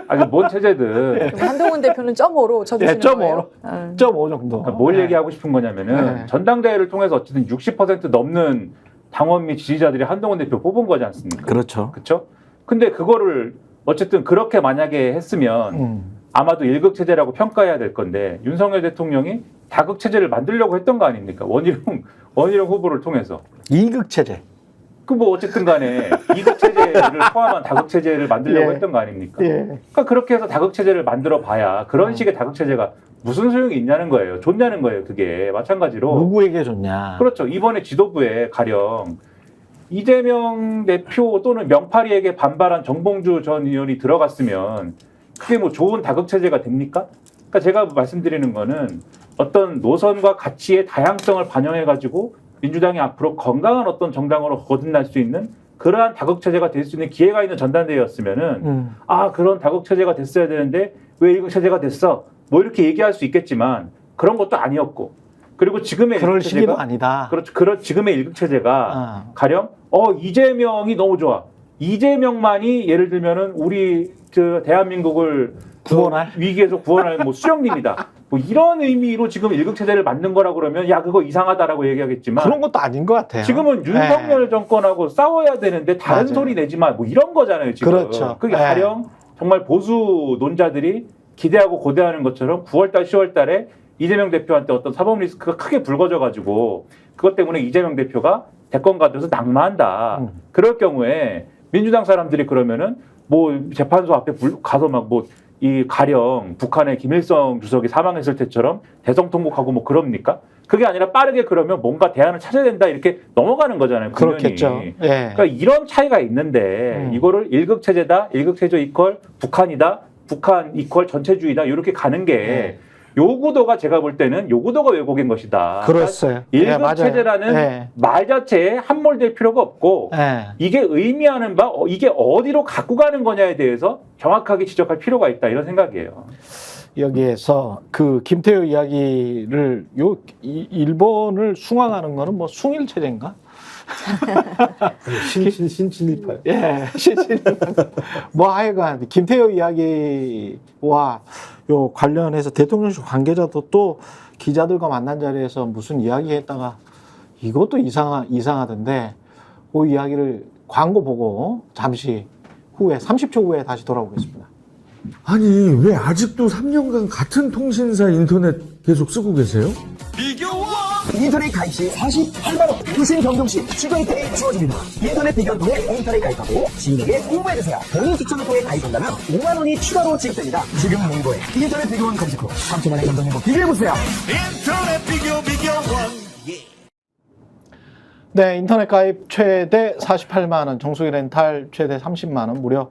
아니 뭔 체제든 그럼 한동훈 대표는 0.5로 쳐주시는 0.5로. 거예요? 0.5 정도. 그러니까 뭘 얘기하고 싶은 거냐면은 네. 전당대회를 통해서 어쨌든 60% 넘는 당원 및 지지자들이 한동훈 대표 뽑은 거지 않습니까? 그렇죠. 그렇죠? 근데 그거를 어쨌든 그렇게 만약에 했으면 아마도 1극 체제라고 평가해야 될 건데 윤석열 대통령이 다극 체제를 만들려고 했던 거 아닙니까? 원희룡 후보를 통해서. 2극 체제. 그 뭐 어쨌든 간에 2극 체제를 포함한 다극 체제를 만들려고 예. 했던 거 아닙니까? 예. 그러니까 그렇게 해서 다극 체제를 만들어 봐야 그런 식의 다극 체제가 무슨 소용이 있냐는 거예요. 좋냐는 거예요. 그게 마찬가지로. 누구에게 줬냐. 그렇죠. 이번에 지도부에 가령 이재명 대표 또는 명파리에게 반발한 정봉주 전 의원이 들어갔으면 그게 뭐 좋은 다극 체제가 됩니까? 그러니까 제가 말씀드리는 거는 어떤 노선과 가치의 다양성을 반영해 가지고 민주당이 앞으로 건강한 어떤 정당으로 거듭날 수 있는 그러한 다극 체제가 될 수 있는 기회가 있는 전당대회였으면은 아 그런 다극 체제가 됐어야 되는데 왜 1극 체제가 됐어? 뭐 이렇게 얘기할 수 있겠지만 그런 것도 아니었고 그리고 지금의 그럴 1극 시기도 체제가 아니다. 그렇죠. 지금의 1극 체제가 가령 이재명이 너무 좋아. 이재명만이 예를 들면은 우리 저 대한민국을 구원할? 위기에서 구원할 뭐 수령님이다. 뭐 이런 의미로 지금 1극 체제를 만든 거라 그러면 야 그거 이상하다라고 얘기하겠지만 그런 것도 아닌 것 같아요. 지금은 윤석열 정권하고 싸워야 되는데 다른 맞아요. 소리 내지 마. 뭐 이런 거잖아요, 지금. 그렇죠. 그게 네. 가령 정말 보수 논자들이 기대하고 고대하는 것처럼 9월 달, 10월 달에 이재명 대표한테 어떤 사법 리스크가 크게 불거져 가지고 그것 때문에 이재명 대표가 대권 가져서 낙마한다. 그럴 경우에 민주당 사람들이 그러면은 뭐 재판소 앞에 가서 막 뭐 이 가령 북한의 김일성 주석이 사망했을 때처럼 대성통곡하고 뭐 그럽니까? 그게 아니라 빠르게 그러면 뭔가 대안을 찾아야 된다 이렇게 넘어가는 거잖아요. 분명히. 그렇겠죠. 예. 그러니까 이런 차이가 있는데 이거를 1극 체제다, 1극 체제 이퀄 북한이다, 북한 이퀄 전체주의다 이렇게 가는 게 요구도가 제가 볼 때는 요구도가 왜곡인 것이다. 그렇어요. 그러니까 예, 1극 맞아요. 체제라는 예. 말 자체에 함몰될 필요가 없고 예. 이게 의미하는 바 이게 어디로 갖고 가는 거냐에 대해서 정확하게 지적할 필요가 있다 이런 생각이에요. 여기에서 그 김태효 이야기를 일본을 숭앙하는 거는 뭐 숭일 체제인가? 신친일파요. 예, 뭐 하여간 김태효 이야기와 요 관련해서 대통령실 관계자도 또 기자들과 만난 자리에서 무슨 이야기했다가 이것도 이상하던데 그 이야기를 광고 보고 잠시 후에 30초 후에 다시 돌아오겠습니다. 아니 왜 아직도 3년간 같은 통신사 인터넷 계속 쓰고 계세요? 인터넷 가입 시 48만원 교신 변경 시 추가 혜택이 주어집니다. 인터넷 비교를 통해 인터넷 가입하고 지인에게 홍보해주세요. 본인 추천을 통해 가입한다면 5만원이 추가로 지급됩니다. 지금 문고에 인터넷 비교원 검색 후 3초만에 감동 행복 비교해보세요. 네, 인터넷 가입 최대 48만 원, 정수기 렌탈 최대 30만 원, 무려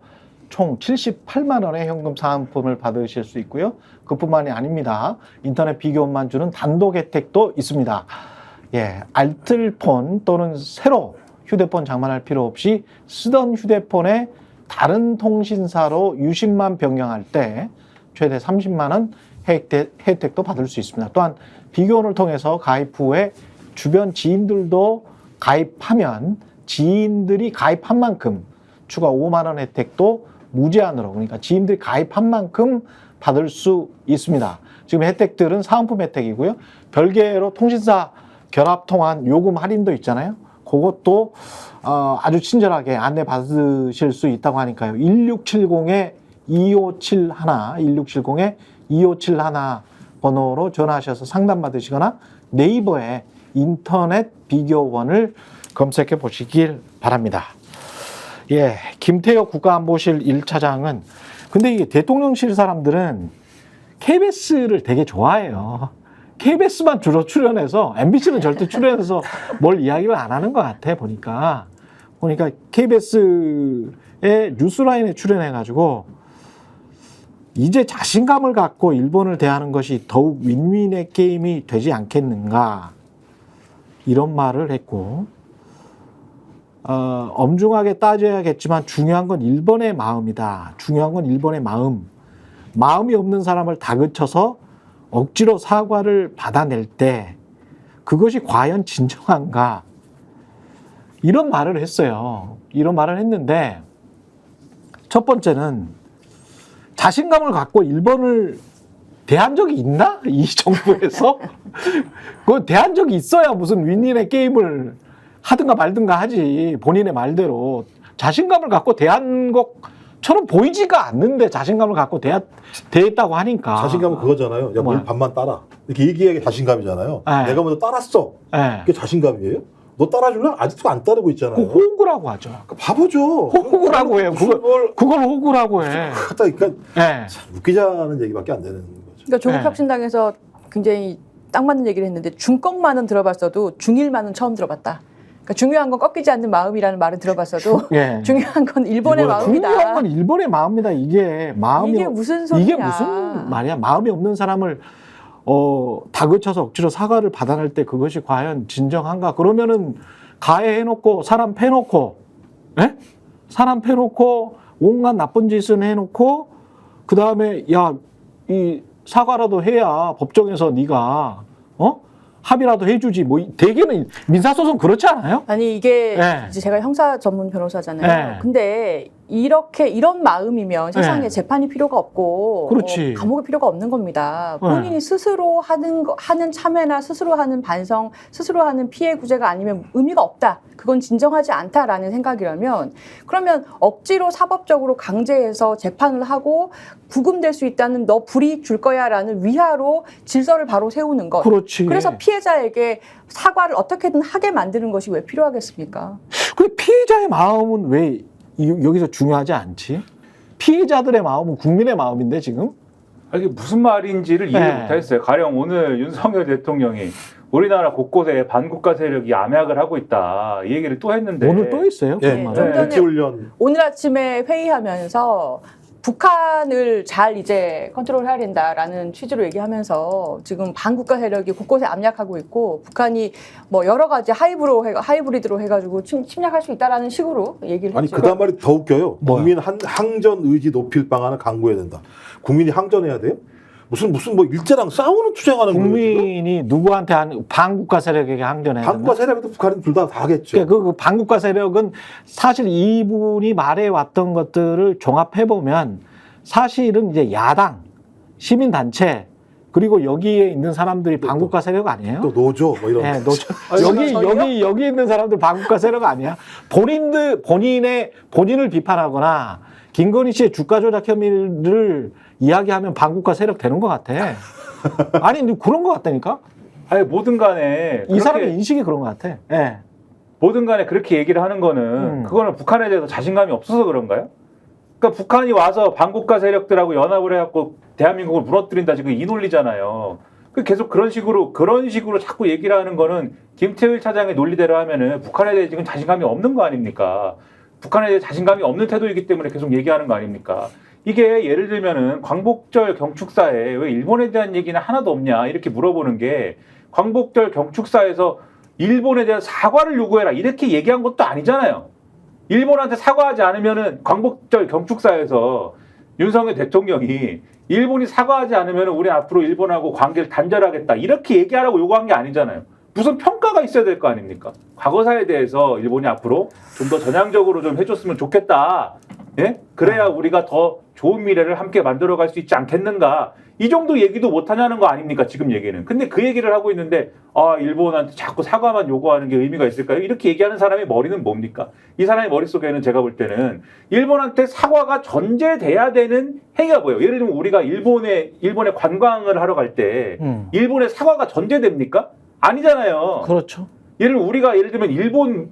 총 78만 원의 현금 사은품을 받으실 수 있고요. 그뿐만이 아닙니다. 인터넷 비교원만 주는 단독 혜택도 있습니다. 예, 알뜰폰 또는 새로 휴대폰 장만할 필요 없이 쓰던 휴대폰에 다른 통신사로 유심만 변경할 때 최대 30만 원 혜택도 받을 수 있습니다. 또한 비교원을 통해서 가입 후에 주변 지인들도 가입하면 지인들이 가입한 만큼 추가 5만 원 혜택도 무제한으로, 그러니까 지인들이 가입한 만큼 받을 수 있습니다. 지금 혜택들은 사은품 혜택이고요. 별개로 통신사 결합 통한 요금 할인도 있잖아요. 그것도 아주 친절하게 안내 받으실 수 있다고 하니까요. 1670-2571, 1670-2571 번호로 전화하셔서 상담 받으시거나 네이버에 인터넷 비교원을 검색해 보시길 바랍니다. 예, 김태효 국가안보실 1차장은 근데 이게 대통령실 사람들은 KBS를 되게 좋아해요. KBS만 주로 출연해서 MBC는 절대 출연해서 뭘 이야기를 안 하는 것 같아 보니까 KBS의 뉴스라인에 출연해가지고 이제 자신감을 갖고 일본을 대하는 것이 더욱 윈윈의 게임이 되지 않겠는가 이런 말을 했고 엄중하게 따져야겠지만 중요한 건 일본의 마음이다. 중요한 건 일본의 마음이 없는 사람을 다그쳐서 억지로 사과를 받아낼 때 그것이 과연 진정한가 이런 말을 했어요. 이런 말을 했는데 첫 번째는 자신감을 갖고 일본을 대한 적이 있나? 이 정부에서? 그 대한 적이 있어야 무슨 윈윈의 게임을 하든가 말든가 하지. 본인의 말대로. 자신감을 갖고 대한 것처럼 보이지가 않는데 자신감을 갖고 대했다고 하니까. 자신감은 그거잖아요. 야, 뭘 반만 따라. 이렇게 얘기하기 자신감이잖아요. 네. 내가 먼저 따랐어. 네. 그게 자신감이에요? 너 따라줄래? 아직도 안 따르고 있잖아요. 그 호구라고 하죠. 바보죠. 호구라고 해요. 그걸 호구라고 해. 그러니까 네. 참 웃기자는 얘기밖에 안 되는 거죠. 그러니까 조국 혁신당에서 굉장히 딱 맞는 얘기를 했는데 중꺾만은 들어봤어도 중일만은 처음 들어봤다. 그러니까 중요한 건 꺾이지 않는 마음이라는 말을 들어봤어도 예. 중요한 건 일본의 마음이다. 중요한 건 일본의 마음이다. 이게 무슨 소리야? 이게 무슨 말이야? 마음이 없는 사람을 다그쳐서 억지로 사과를 받아낼 때 그것이 과연 진정한가? 그러면은 가해해놓고 사람 패놓고, 예? 사람 패놓고 온갖 나쁜 짓을 해놓고 그 다음에 야 이 사과라도 해야 법정에서 네가 합의라도 해주지. 뭐 대개는 민사소송 그렇지 않아요? 아니 이게 네. 이제 제가 형사 전문 변호사잖아요. 네. 근데 이런 마음이면 세상에 네. 재판이 필요가 없고 그렇지. 감옥이 필요가 없는 겁니다. 네. 본인이 스스로 하는 참회나 스스로 하는 반성, 스스로 하는 피해 구제가 아니면 의미가 없다. 그건 진정하지 않다라는 생각이라면 그러면 억지로 사법적으로 강제해서 재판을 하고 구금될 수 있다는 너 불이익 줄 거야라는 위화로 질서를 바로 세우는 것. 그렇지. 그래서 피해자에게 사과를 어떻게든 하게 만드는 것이 왜 필요하겠습니까? 그 피해자의 마음은 왜 여기서 중요하지 않지? 피해자들의 마음은 국민의 마음인데 지금? 이게 무슨 말인지를 이해 네. 못하겠어요. 가령 오늘 윤석열 대통령이 우리나라 곳곳에 반국가 세력이 암약을 하고 있다 이 얘기를 또 했는데 오늘 또 있어요? 예, 그런 말을? 좀 전에 백지훈련 오늘 아침에 회의하면서 북한을 잘 이제 컨트롤해야 된다라는 취지로 얘기하면서 지금 반국가 세력이 곳곳에 압력하고 있고 북한이 뭐 여러 가지 하이브리드로 해가지고 침략할 수 있다라는 식으로 얘기를 아니 했죠. 그다음 말이 더 웃겨요. 뭐야? 국민 항전 의지 높일 방안을 강구해야 된다. 국민이 항전해야 돼요? 무슨 뭐 일제랑 싸우는 투쟁하는 거예요. 국민이 누구한테 반국가 세력에게 항전해야 한국과 된다? 세력도 북한은 둘 다 하겠죠. 그러니까 그 반국가 세력은 사실 이분이 말해왔던 것들을 종합해보면 사실은 이제 야당, 시민단체, 그리고 여기에 있는 사람들이 반국가 세력 아니에요? 또 노조 뭐 이런. 네, 노조. 저희요? 여기 있는 사람들 반국가 세력 아니야? 본인을 비판하거나 김건희 씨의 주가 조작 혐의를 이야기하면 반국가 세력 되는 것 같아. 아니, 그런 것 같다니까? 아니 뭐든 간에 이 사람의 인식이 그런 것 같아. 예. 뭐든 간에 그렇게 얘기를 하는 거는 그거는 북한에 대해서 자신감이 없어서 그런가요? 그러니까 북한이 와서 반국가 세력들하고 연합을 해갖고 대한민국을 무너뜨린다 지금 이 논리잖아요. 계속 그런 식으로 자꾸 얘기를 하는 거는 김태일 차장의 논리대로 하면은 북한에 대해 지금 자신감이 없는 거 아닙니까? 북한에 대해 자신감이 없는 태도이기 때문에 계속 얘기하는 거 아닙니까? 이게 예를 들면은 광복절 경축사에 왜 일본에 대한 얘기는 하나도 없냐 이렇게 물어보는 게 광복절 경축사에서 일본에 대한 사과를 요구해라 이렇게 얘기한 것도 아니잖아요. 일본한테 사과하지 않으면은 광복절 경축사에서 윤석열 대통령이 일본이 사과하지 않으면 우리 앞으로 일본하고 관계를 단절하겠다 이렇게 얘기하라고 요구한 게 아니잖아요. 무슨 평가가 있어야 될 거 아닙니까? 과거사에 대해서 일본이 앞으로 좀 더 전향적으로 좀 해줬으면 좋겠다. 예? 그래야 우리가 더 좋은 미래를 함께 만들어갈 수 있지 않겠는가. 이 정도 얘기도 못하냐는 거 아닙니까? 지금 얘기는. 근데 그 얘기를 하고 있는데 일본한테 자꾸 사과만 요구하는 게 의미가 있을까요? 이렇게 얘기하는 사람의 머리는 뭡니까? 이 사람의 머릿속에는 제가 볼 때는 일본한테 사과가 전제돼야 되는 행위가 뭐예요? 예를 들면 우리가 일본에 관광을 하러 갈 때 일본에 사과가 전제됩니까? 아니잖아요. 그렇죠. 예를 들면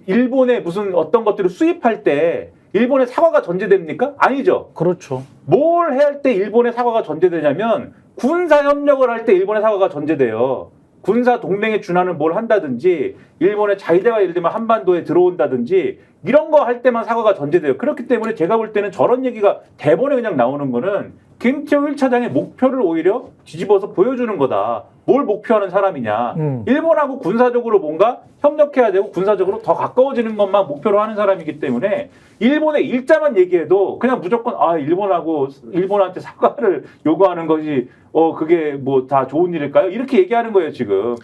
일본에 무슨 어떤 것들을 수입할 때 일본에 사과가 전제됩니까? 아니죠. 그렇죠. 뭘 해야 할 때 일본의 사과가 전제되냐면 군사 협력을 할 때 일본의 사과가 전제돼요. 군사 동맹에 준하는 뭘 한다든지 일본의 자위대가 예를 들면 한반도에 들어온다든지 이런 거 할 때만 사과가 전제돼요. 그렇기 때문에 제가 볼 때는 저런 얘기가 대본에 그냥 나오는 거는 김태호 1차장의 목표를 오히려 뒤집어서 보여주는 거다. 뭘 목표하는 사람이냐. 일본하고 군사적으로 뭔가 협력해야 되고 군사적으로 더 가까워지는 것만 목표로 하는 사람이기 때문에 일본의 일자만 얘기해도 그냥 무조건 일본한테 사과를 요구하는 것이 그게 뭐 다 좋은 일일까요? 이렇게 얘기하는 거예요, 지금.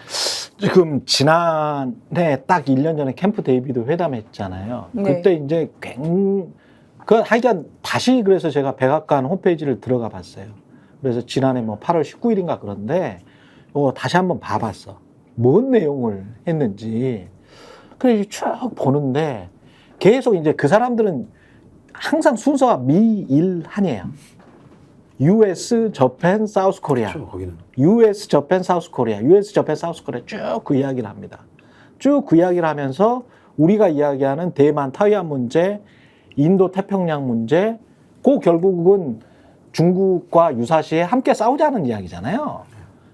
지금 지난해 딱 1년 전에 캠프 데이비드 회담했잖아요. 네. 그때 이제 하여간 다시 그래서 제가 백악관 홈페이지를 들어가 봤어요. 그래서 지난해 뭐 8월 19일인가 그런데 다시 한번 봐봤어. 뭔 내용을 했는지. 그래서 쭉 보는데 계속 이제 그 사람들은 항상 순서가 미일 한이에요. US, 저팬, 사우스 코리아. 그렇죠, 거기는. US, 저팬, 사우스 코리아. US, 저팬, 사우스 코리아 쭉 그 이야기를 합니다. 쭉 그 이야기를 하면서 우리가 이야기하는 대만, 타이완 문제, 인도 태평양 문제, 그 결국은 중국과 유사시에 함께 싸우자는 이야기잖아요.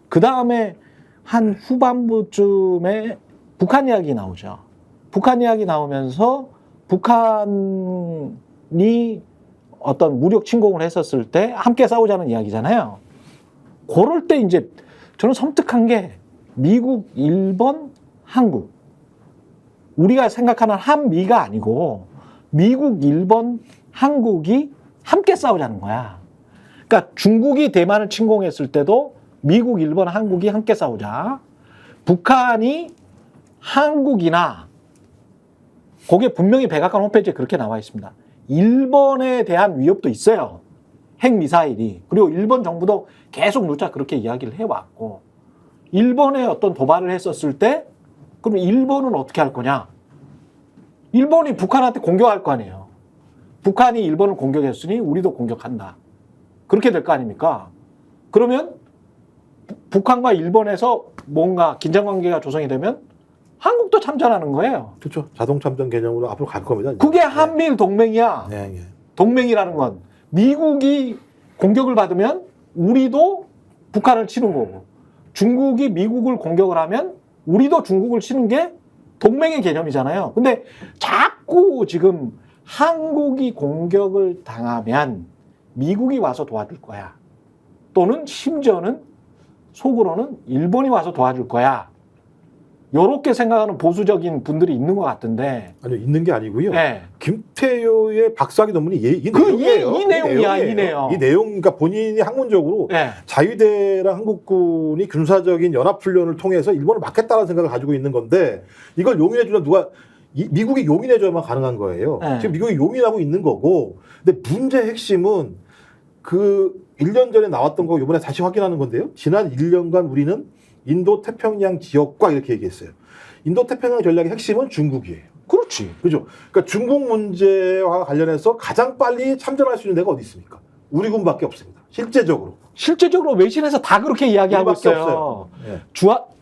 그 다음에 한 후반부쯤에 북한 이야기 나오죠. 북한 이야기 나오면서 북한이 어떤 무력 침공을 했었을 때 함께 싸우자는 이야기잖아요. 그럴 때 이제 저는 섬뜩한 게 미국, 일본, 한국. 우리가 생각하는 한미가 아니고 미국, 일본, 한국이 함께 싸우자는 거야. 그러니까 중국이 대만을 침공했을 때도 미국, 일본, 한국이 함께 싸우자. 북한이 한국이나 거기에 분명히 백악관 홈페이지에 그렇게 나와 있습니다. 일본에 대한 위협도 있어요. 핵미사일이. 그리고 일본 정부도 계속 누차 그렇게 이야기를 해왔고 일본에 어떤 도발을 했었을 때 그럼 일본은 어떻게 할 거냐? 일본이 북한한테 공격할 거 아니에요. 북한이 일본을 공격했으니 우리도 공격한다. 그렇게 될 거 아닙니까? 그러면 북한과 일본에서 뭔가 긴장관계가 조성이 되면 한국도 참전하는 거예요. 그렇죠. 자동 참전 개념으로 앞으로 갈 겁니다. 그게 한미일 동맹이야. 네, 네. 동맹이라는 건 미국이 공격을 받으면 우리도 북한을 치는 거고 중국이 미국을 공격을 하면 우리도 중국을 치는 게 동맹의 개념이잖아요. 근데 자꾸 지금 한국이 공격을 당하면 미국이 와서 도와줄 거야. 또는 심지어는 속으로는 일본이 와서 도와줄 거야. 요렇게 생각하는 보수적인 분들이 있는 것 같은데. 아니요, 있는 게 아니고요. 네. 김태효의 박사학위 논문이 이 내용이에요. 이 내용이야, 이 내용. 이 내용, 그러니까 본인이 학문적으로 네. 자위대랑 한국군이 군사적인 연합훈련을 통해서 일본을 막겠다는 생각을 가지고 있는 건데 이걸 용인해주면 미국이 용인해줘야만 가능한 거예요. 네. 지금 미국이 용인하고 있는 거고. 근데 문제의 핵심은 그 1년 전에 나왔던 거 이번에 다시 확인하는 건데요. 지난 1년간 우리는 인도 태평양 지역과 이렇게 얘기했어요. 인도 태평양 전략의 핵심은 중국이에요. 그렇지. 그죠? 그러니까 중국 문제와 관련해서 가장 빨리 참전할 수 있는 데가 어디 있습니까? 우리 군밖에 없습니다. 실제적으로 외신에서 다 그렇게 이야기하고 우리밖에 있어요. 없어요. 네.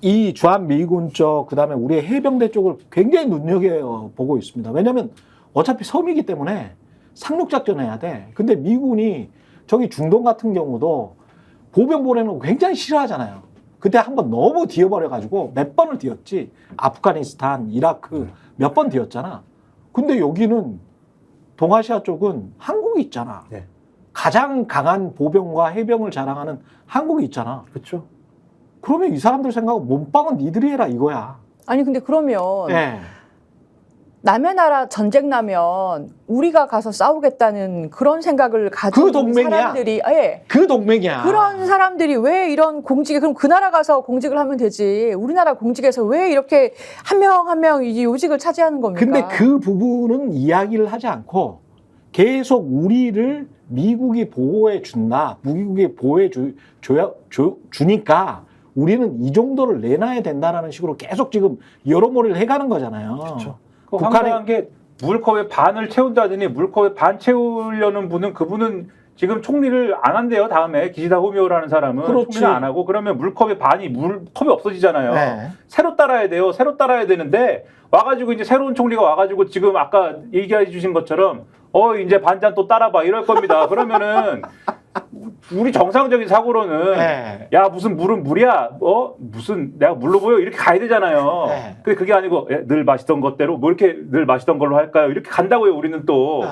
이 주한미군 쪽, 그 다음에 우리의 해병대 쪽을 굉장히 눈여겨보고 있습니다. 왜냐하면 어차피 섬이기 때문에 상륙작전 해야 돼. 근데 미군이 저기 중동 같은 경우도 보병 보내는 거 굉장히 싫어하잖아요. 그때 한번 너무 뒤어버려가지고 몇 번을 뒤었지. 아프가니스탄, 이라크 몇 번 뒤었잖아. 근데 여기는 동아시아 쪽은 한국이 있잖아. 네. 가장 강한 보병과 해병을 자랑하는 한국이 있잖아. 그렇죠. 그러면 이 사람들 생각은 몸빵은 니들이 해라 이거야. 아니 근데 그러면 네. 남의 나라 전쟁 나면 우리가 가서 싸우겠다는 그런 생각을 가지고 그 동맹이야. 사람들이 그 동맹이야. 그런 사람들이 왜 이런 공직에 그럼 그 나라 가서 공직을 하면 되지 우리나라 공직에서 왜 이렇게 한 명 한 명 이 요직을 차지하는 겁니까? 근데 그 부분은 이야기를 하지 않고 계속 우리를 미국이 보호해 준다. 미국이 보호해 주니까 우리는 이 정도를 내놔야 된다라는 식으로 계속 지금 여러모를 해가는 거잖아요. 그렇죠. 황당한 게 물컵에 반을 채운다더니 물컵에 반 채우려는 분은 그분은 지금 총리를 안 한대요. 다음에 기시다 후미오라는 사람은 그렇지. 총리를 안 하고 그러면 물컵의 반이 물컵이 없어지잖아요. 네. 새로 따라야 돼요. 새로 따라야 되는데 와가지고 이제 새로운 총리가 와가지고 지금 아까 얘기해 주신 것처럼 이제 반잔 또 따라봐 이럴 겁니다. 그러면은 우리 정상적인 사고로는 네. 야 무슨 물은 물이야 무슨 내가 물로 보여 이렇게 가야 되잖아요. 네. 근데 그게 아니고 늘 마시던 것대로 뭐 이렇게 늘 마시던 걸로 할까요? 이렇게 간다고요. 우리는 또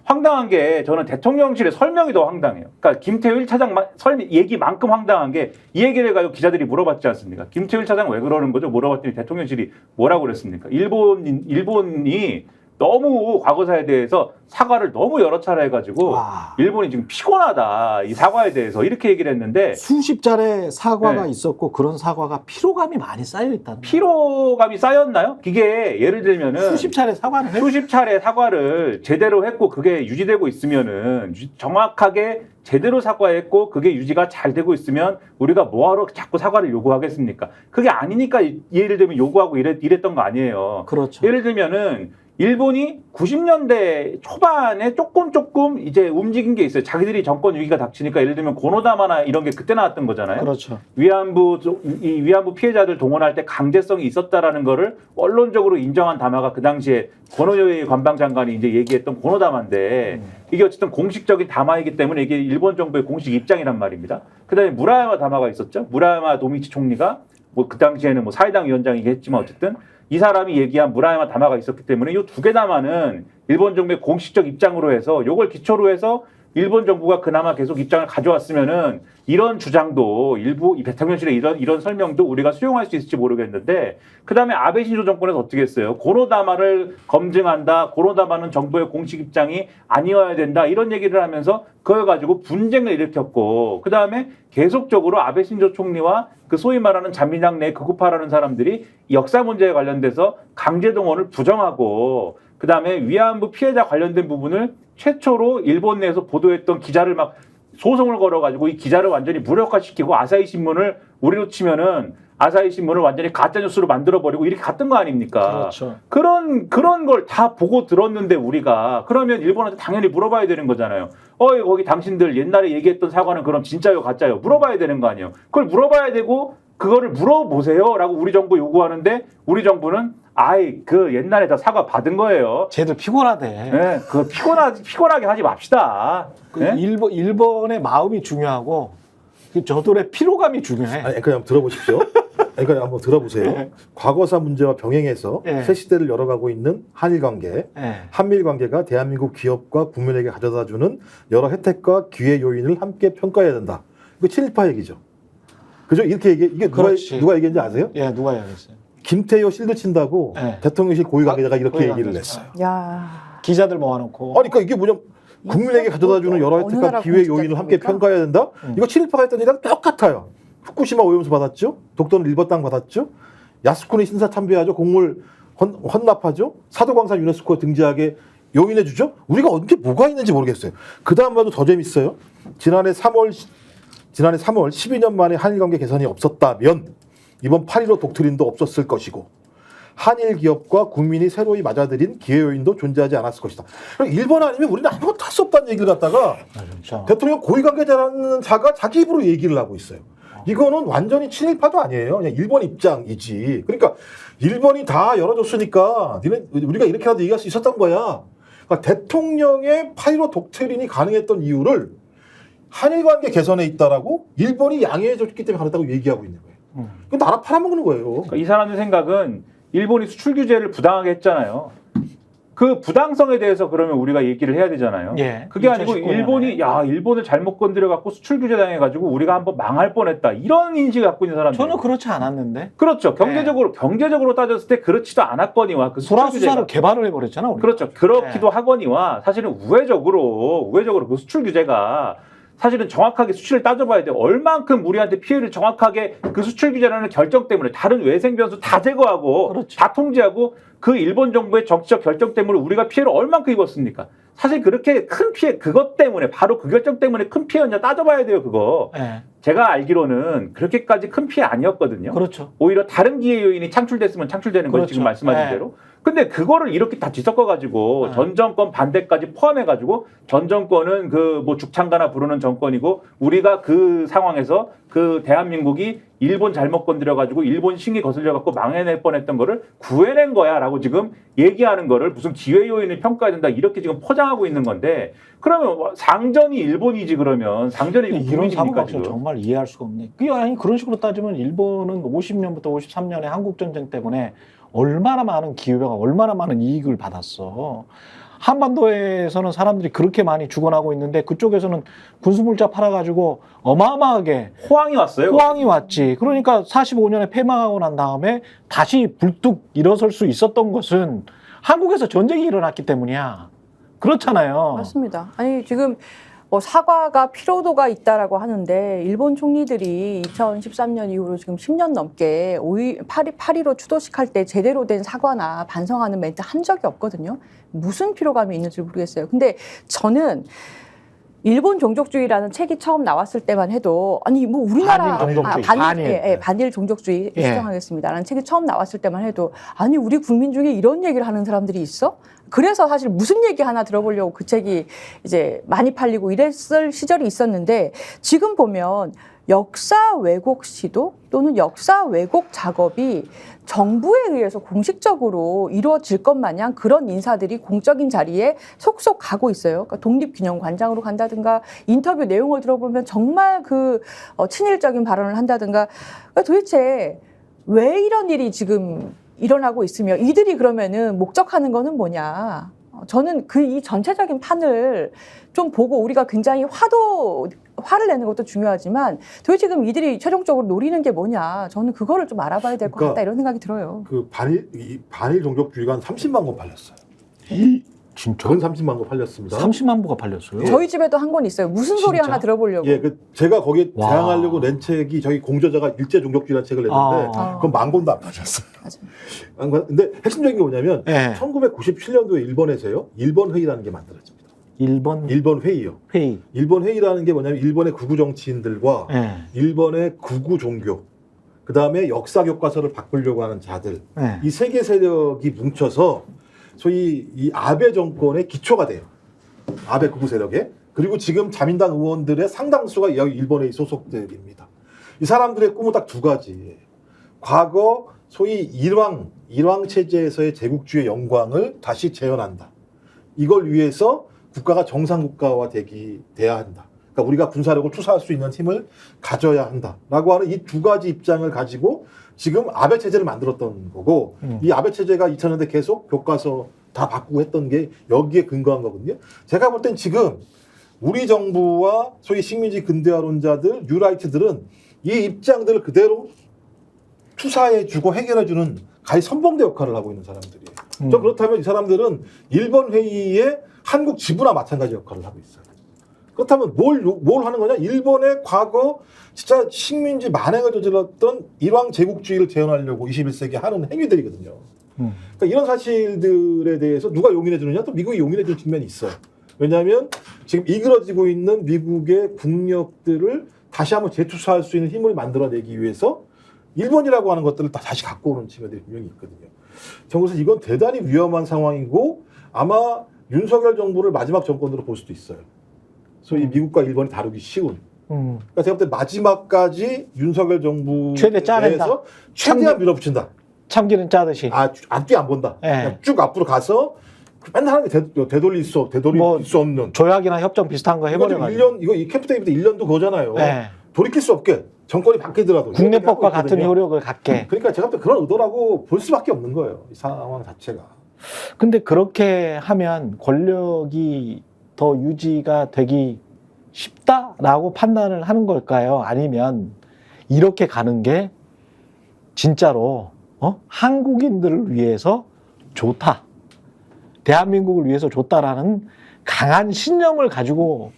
황당한 게 저는 대통령실의 설명이 더 황당해요. 그러니까 김태우 1차장 얘기만큼 황당한 게 이 얘기를 해가지고 기자들이 물어봤지 않습니까? 김태우 1차장 왜 그러는 거죠? 물어봤더니 대통령실이 뭐라고 그랬습니까? 일본이 너무 과거사에 대해서 사과를 너무 여러 차례 해가지고 와. 일본이 지금 피곤하다 이 사과에 대해서 이렇게 얘기를 했는데 수십 차례 사과가 네. 있었고 그런 사과가 피로감이 많이 쌓여 있다는 피로감이 쌓였나요? 이게 예를 들면은 수십 차례 사과를 해. 수십 차례 사과를 제대로 했고 그게 유지되고 있으면은 정확하게 제대로 사과했고 그게 유지가 잘 되고 있으면 우리가 뭐하러 자꾸 사과를 요구하겠습니까? 그게 아니니까 예를 들면 요구하고 이랬던 거 아니에요. 그렇죠. 예를 들면은 일본이 90년대 초반에 조금 이제 움직인 게 있어요. 자기들이 정권 위기가 닥치니까 예를 들면 고노다마나 이런 게 그때 나왔던 거잖아요. 그렇죠. 위안부 피해자들 동원할 때 강제성이 있었다라는 거를 원론적으로 인정한 담화가 그 당시에 고노요이 관방장관이 이제 얘기했던 고노다마인데 이게 어쨌든 공식적인 담화이기 때문에 이게 일본 정부의 공식 입장이란 말입니다. 그다음에 무라야마 담화가 있었죠. 무라야마 도미치 총리가 뭐 그 당시에는 뭐 사회당 위원장이긴 했지만 어쨌든 이 사람이 얘기한 무라야마 담화가 있었기 때문에 이 두 개 담화는 일본 정부의 공식적 입장으로 해서 이걸 기초로 해서 일본 정부가 그나마 계속 입장을 가져왔으면은 이런 주장도 일부 이 대통령실의 이런 설명도 우리가 수용할 수 있을지 모르겠는데 그다음에 아베 신조 정권에서 어떻게 했어요? 고노다마를 검증한다. 고노다마는 정부의 공식 입장이 아니어야 된다. 이런 얘기를 하면서 그걸 가지고 분쟁을 일으켰고 그다음에 계속적으로 아베 신조 총리와 그 소위 말하는 잔민당 내 극우파라는 사람들이 역사 문제에 관련돼서 강제 동원을 부정하고 그다음에 위안부 피해자 관련된 부분을 최초로 일본 내에서 보도했던 기자를 막 소송을 걸어가지고 이 기자를 완전히 무력화시키고 아사히 신문을 우리로 치면은 아사히 신문을 완전히 가짜 뉴스로 만들어버리고 이렇게 갔던 거 아닙니까? 그렇죠. 그런 걸 다 보고 들었는데 우리가 그러면 일본한테 당연히 물어봐야 되는 거잖아요. 거기 당신들 옛날에 얘기했던 사과는 그럼 진짜요 가짜요? 물어봐야 되는 거 아니에요? 그걸 물어봐야 되고 그거를 물어보세요라고 우리 정부 요구하는데 우리 정부는 그 옛날에 다 사과 받은 거예요. 쟤들 피곤하대. 네, 그 피곤하게 하지 맙시다. 네? 일본의 마음이 중요하고 저들의 피로감이 중요해. 아니, 그냥 들어보십시오. 그러니까 한번 들어보세요. 과거사 문제와 병행해서 네. 새 시대를 열어가고 있는 한일 관계, 네. 한미일 관계가 대한민국 기업과 국민에게 가져다주는 여러 혜택과 기회 요인을 함께 평가해야 된다. 이거 친일파 얘기죠. 그죠? 이렇게 이게 누가 얘기했는지 아세요? 예, 누가 얘기했어요? 김태효 실드 친다고 네. 대통령실 고위 관계자가 이렇게 고위 얘기를 관계자. 했어요. 야. 기자들 모아놓고. 아니, 그러니까 이게 뭐냐? 국민에게 가져다주는 여러 어느 혜택과 나라 기회 요인을 함께 공직자입니까? 평가해야 된다? 이거 친일파가 했던 얘기랑 똑같아요. 후쿠시마 오염수 받았죠? 독도는 일본 땅 받았죠? 야스쿠니 신사 참배하죠? 곡물 헌납하죠? 사도광산 유네스코에 등재하게 용인해주죠? 우리가 언제 뭐가 있는지 모르겠어요. 그 다음 봐도 더 재밌어요. 지난해 3월 12년 만에 한일관계 개선이 없었다면 이번 8.15 독트린도 없었을 것이고 한일 기업과 국민이 새로이 맞아들인 기회 요인도 존재하지 않았을 것이다. 일본 아니면 우리는 아무것도 할 수 없다는 얘기를 갖다가 진짜. 대통령 고위관계자라는 자가 자기 입으로 얘기를 하고 있어요. 이거는 완전히 친일파도 아니에요. 그냥 일본 입장이지. 그러니까 일본이 다 열어줬으니까 우리가 이렇게라도 얘기할 수 있었던 거야. 그러니까 대통령의 8.15 독트린이 가능했던 이유를 한일 관계 개선에 있다라고 일본이 양해해줬기 때문에 가능했다고 얘기하고 있는 거예요. 그 나라 팔아먹는 거예요. 그러니까 이 사람들 생각은 일본이 수출 규제를 부당하게 했잖아요. 그 부당성에 대해서 그러면 우리가 얘기를 해야 되잖아요. 예, 그게 아니고 2019년에. 일본이 일본을 잘못 건드려 갖고 수출 규제 당해 가지고 우리가 한번 망할 뻔했다. 이런 인식을 갖고 있는 사람들. 전혀 그렇지 않았는데. 그렇죠. 경제적으로 따졌을 때 그렇지도 않았거니와 그 수출 소라수사를 규제가 개발을 해버렸잖아. 우리가. 그렇죠. 그렇기도 하거니와 사실은 우회적으로 그 수출 규제가 사실은 정확하게 수치를 따져봐야 돼요. 얼만큼 우리한테 피해를 정확하게 그 수출 규제라는 결정 때문에 다른 외생 변수 다 제거하고 그렇죠. 다 통제하고 그 일본 정부의 정치적 결정 때문에 우리가 피해를 얼만큼 입었습니까? 사실 그렇게 큰 피해 그것 때문에 바로 그 결정 때문에 큰 피해였냐 따져봐야 돼요. 그거. 예. 제가 알기로는 그렇게까지 큰 피해 아니었거든요. 그렇죠. 오히려 다른 기회 요인이 창출됐으면 창출되는 거죠. 그렇죠. 지금 말씀하신 네. 대로. 근데 그거를 이렇게 다 뒤섞어가지고 네. 전 정권 반대까지 포함해가지고 전 정권은 그 뭐 죽창가나 부르는 정권이고 우리가 그 상황에서 그 대한민국이 일본 잘못 건드려가지고 일본 신기 거슬려갖고 망해낼 뻔했던 거를 구해낸 거야라고 지금 얘기하는 거를 무슨 기회 요인을 평가해야 된다 이렇게 지금 포장하고 있는 건데 그러면 상전이 일본이지 그러면 상전이 이런 국민입니까 사고가 지금? 정말 이해할 수가 없네. 그게 아니 그런 식으로 따지면 일본은 50년부터 53년에 한국 전쟁 때문에 얼마나 많은 기회가 얼마나 많은 이익을 받았어. 한반도에서는 사람들이 그렇게 많이 죽어나고 있는데 그쪽에서는 군수물자 팔아가지고 어마어마하게 호황이 왔어요. 호황이 왔지. 그러니까 45년에 패망하고 난 다음에 다시 불뚝 일어설 수 있었던 것은 한국에서 전쟁이 일어났기 때문이야. 그렇잖아요. 맞습니다. 아니 지금 사과가 피로도가 있다라고 하는데 일본 총리들이 2013년 이후로 지금 10년 넘게 8.15 추도식 할 때 제대로 된 사과나 반성하는 멘트 한 적이 없거든요. 무슨 피로감이 있는지 모르겠어요. 근데 저는 일본 종족주의라는 책이 처음 나왔을 때만 해도 아니 뭐 우리나라 반일 종족주의. 반일 종족주의 예. 수정하겠습니다라는 책이 처음 나왔을 때만 해도 아니 우리 국민 중에 이런 얘기를 하는 사람들이 있어? 그래서 사실 무슨 얘기 하나 들어보려고 그 책이 이제 많이 팔리고 이랬을 시절이 있었는데 지금 보면 역사 왜곡 시도 또는 역사 왜곡 작업이 정부에 의해서 공식적으로 이루어질 것 마냥 그런 인사들이 공적인 자리에 속속 가고 있어요. 그러니까 독립기념관장으로 간다든가 인터뷰 내용을 들어보면 정말 친일적인 발언을 한다든가 그러니까 도대체 왜 이런 일이 지금 일어나고 있으며 이들이 그러면은 목적하는 거는 뭐냐. 저는 이 전체적인 판을 좀 보고 우리가 굉장히 화를 내는 것도 중요하지만 도대체 지금 이들이 최종적으로 노리는 게 뭐냐. 저는 그거를 좀 알아봐야 될 것 그러니까 같다 이런 생각이 들어요. 그 반일 종족주의가 한 30만 권 팔렸어요. 진짜? 전 30만 권 팔렸습니다. 30만 부가 팔렸어요. 저희 집에도 한 권 있어요. 무슨 소리 진짜? 하나 들어보려고. 예, 제가 거기에 와. 대항하려고 낸 책이 저희 공저자가 일제 종족주의라는 책을 냈는데 아. 그건 만 권도 안 팔렸어요. 맞아요. 근데 핵심적인 게 뭐냐면 예. 1997년도에 일본에서요. 일본 회의라는 게 만들어집니다. 일본 회의요. 회의. 일본 회의라는 게 뭐냐면 일본의 극우 정치인들과 예. 일본의 극우 종교, 그 다음에 역사 교과서를 바꾸려고 하는 자들, 예. 이 세 개 세력이 뭉쳐서 소위 이 아베 정권의 기초가 돼요. 아베 극우 세력에. 그리고 지금 자민당 의원들의 상당수가 여기 일본의 소속들입니다. 이 사람들의 꿈은 딱 두 가지. 과거 소위 일왕 체제에서의 제국주의 영광을 다시 재현한다. 이걸 위해서 국가가 정상국가화 돼야 한다. 그러니까 우리가 군사력을 투사할 수 있는 힘을 가져야 한다라고 하는 이 두 가지 입장을 가지고 지금 아베 체제를 만들었던 거고 이 아베 체제가 2000년대 계속 교과서 다 바꾸고 했던 게 여기에 근거한 거거든요. 제가 볼 땐 지금 우리 정부와 소위 식민지 근대화론자들, 뉴라이트들은 이 입장들을 그대로 투사해주고 해결해주는 가히 선봉대 역할을 하고 있는 사람들이에요. 저 그렇다면 이 사람들은 일본 회의에 한국 지부나 마찬가지 역할을 하고 있어요. 그렇다면 뭘 하는 거냐? 일본의 과거 진짜 식민지 만행을 저질렀던 일왕 제국주의를 재현하려고 21세기에 하는 행위들이거든요. 그러니까 이런 사실들에 대해서 누가 용인해 주느냐? 또 미국이 용인해 주는 측면이 있어요. 왜냐하면 지금 이그러지고 있는 미국의 국력들을 다시 한번 재투사할 수 있는 힘을 만들어내기 위해서 일본이라고 하는 것들을 다시 갖고 오는 측면들이 분명히 있거든요. 그래서 이건 대단히 위험한 상황이고 아마 윤석열 정부를 마지막 정권으로 볼 수도 있어요. 소위 미국과 일본이 다루기 쉬운. 그러니까 제가 볼 때 마지막까지 윤석열 정부 최대 짜낸다. 내에서 최대한 밀어붙인다. 참기름 짜듯이. 앞뒤 안 본다. 예. 그냥 쭉 앞으로 가서 맨날 하는 게 되돌릴 수 없는. 조약이나 협정 비슷한 거 해버려가지고. 이거 이 캠프 데이비드 1년도 그거잖아요. 예. 돌이킬 수 없게 정권이 바뀌더라도 국내법과 같은 있거든요. 효력을 갖게. 그러니까 제가 볼 때 그런 의도라고 볼 수밖에 없는 거예요. 이 상황 자체가. 근데 그렇게 하면 권력이 더 유지가 되기 쉽다라고 판단을 하는 걸까요? 아니면 이렇게 가는 게 진짜로 한국인들을 위해서 좋다. 대한민국을 위해서 좋다라는 강한 신념을 가지고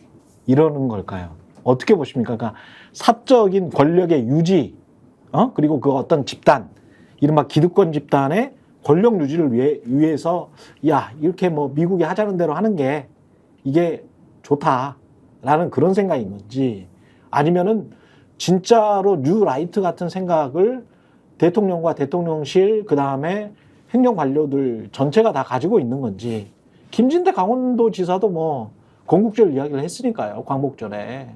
이러는 걸까요? 어떻게 보십니까? 그러니까 사적인 권력의 유지, 그리고 그 어떤 집단, 이른바 기득권 집단의 권력 유지를 위해서 이렇게 뭐 미국이 하자는 대로 하는 게 이게 좋다라는 그런 생각인 건지, 아니면은 진짜로 뉴라이트 같은 생각을 대통령과 대통령실, 그 다음에 행정 관료들 전체가 다 가지고 있는 건지. 김진태 강원도지사도 뭐 건국절 이야기를 했으니까요, 광복절에.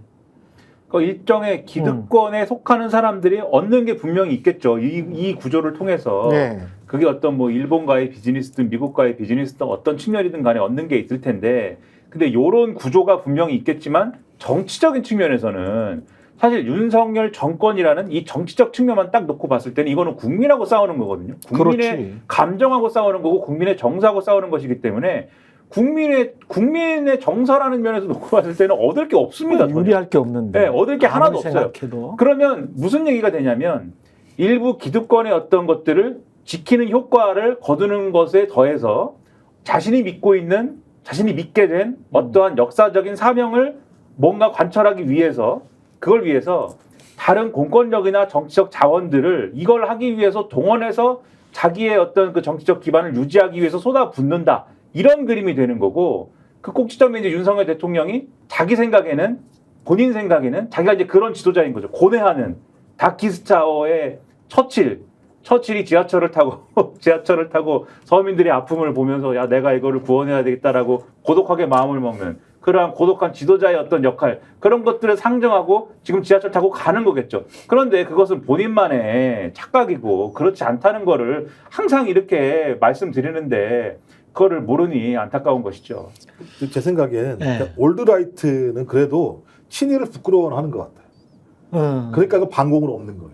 그 일정의 기득권에 속하는 사람들이 얻는 게 분명히 있겠죠. 이 구조를 통해서. 네. 그게 어떤 뭐 일본과의 비즈니스든 미국과의 비즈니스든 어떤 측면이든 간에 얻는 게 있을 텐데, 근데 요런 구조가 분명히 있겠지만 정치적인 측면에서는 사실 윤석열 정권이라는 이 정치적 측면만 딱 놓고 봤을 때는 이거는 국민하고 싸우는 거거든요. 국민의 그렇지. 감정하고 싸우는 거고 국민의 정서하고 싸우는 것이기 때문에 국민의 정서라는 면에서 놓고 봤을 때는 얻을 게 없습니다. 전혀. 유리할 게 없는데. 네, 얻을 게 하나도 아무리 없어요. 생각해도. 그러면 무슨 얘기가 되냐면 일부 기득권의 어떤 것들을 지키는 효과를 거두는 것에 더해서 자신이 믿게 된 어떠한 역사적인 사명을 뭔가 관철하기 위해서 그걸 위해서 다른 공권력이나 정치적 자원들을 이걸 하기 위해서 동원해서 자기의 어떤 그 정치적 기반을 유지하기 위해서 쏟아붓는다. 이런 그림이 되는 거고 그 꼭지점에 이제 윤석열 대통령이 본인 생각에는 자기가 이제 그런 지도자인 거죠. 고뇌하는 다키스타워의 처칠이 지하철을 타고 서민들의 아픔을 보면서 야 내가 이거를 구원해야 되겠다라고 고독하게 마음을 먹는 그러한 고독한 지도자의 어떤 역할 그런 것들을 상정하고 지금 지하철 타고 가는 거겠죠. 그런데 그것은 본인만의 착각이고 그렇지 않다는 거를 항상 이렇게 말씀드리는데 그거를 모르니 안타까운 것이죠. 제 생각엔 네. 올드라이트는 그래도 친일을 부끄러워하는 것 같아요. 그러니까 그 반공으로 없는 거예요.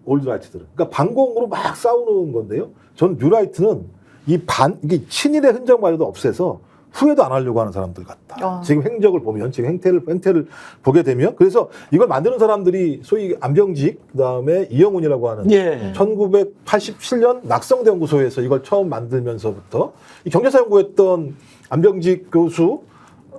올드라이트들은. 그러니까 반공으로 막 싸우는 건데요. 전 뉴라이트는 이게 친일의 흔적마저도 없애서 후회도 안 하려고 하는 사람들 같다. 지금 행적을 보면, 지금 행태를 보게 되면, 그래서 이걸 만드는 사람들이 소위 안병직, 그 다음에 이영훈이라고 하는 1987년 낙성대연구소에서 이걸 처음 만들면서부터 이 경제사 연구했던 안병직 교수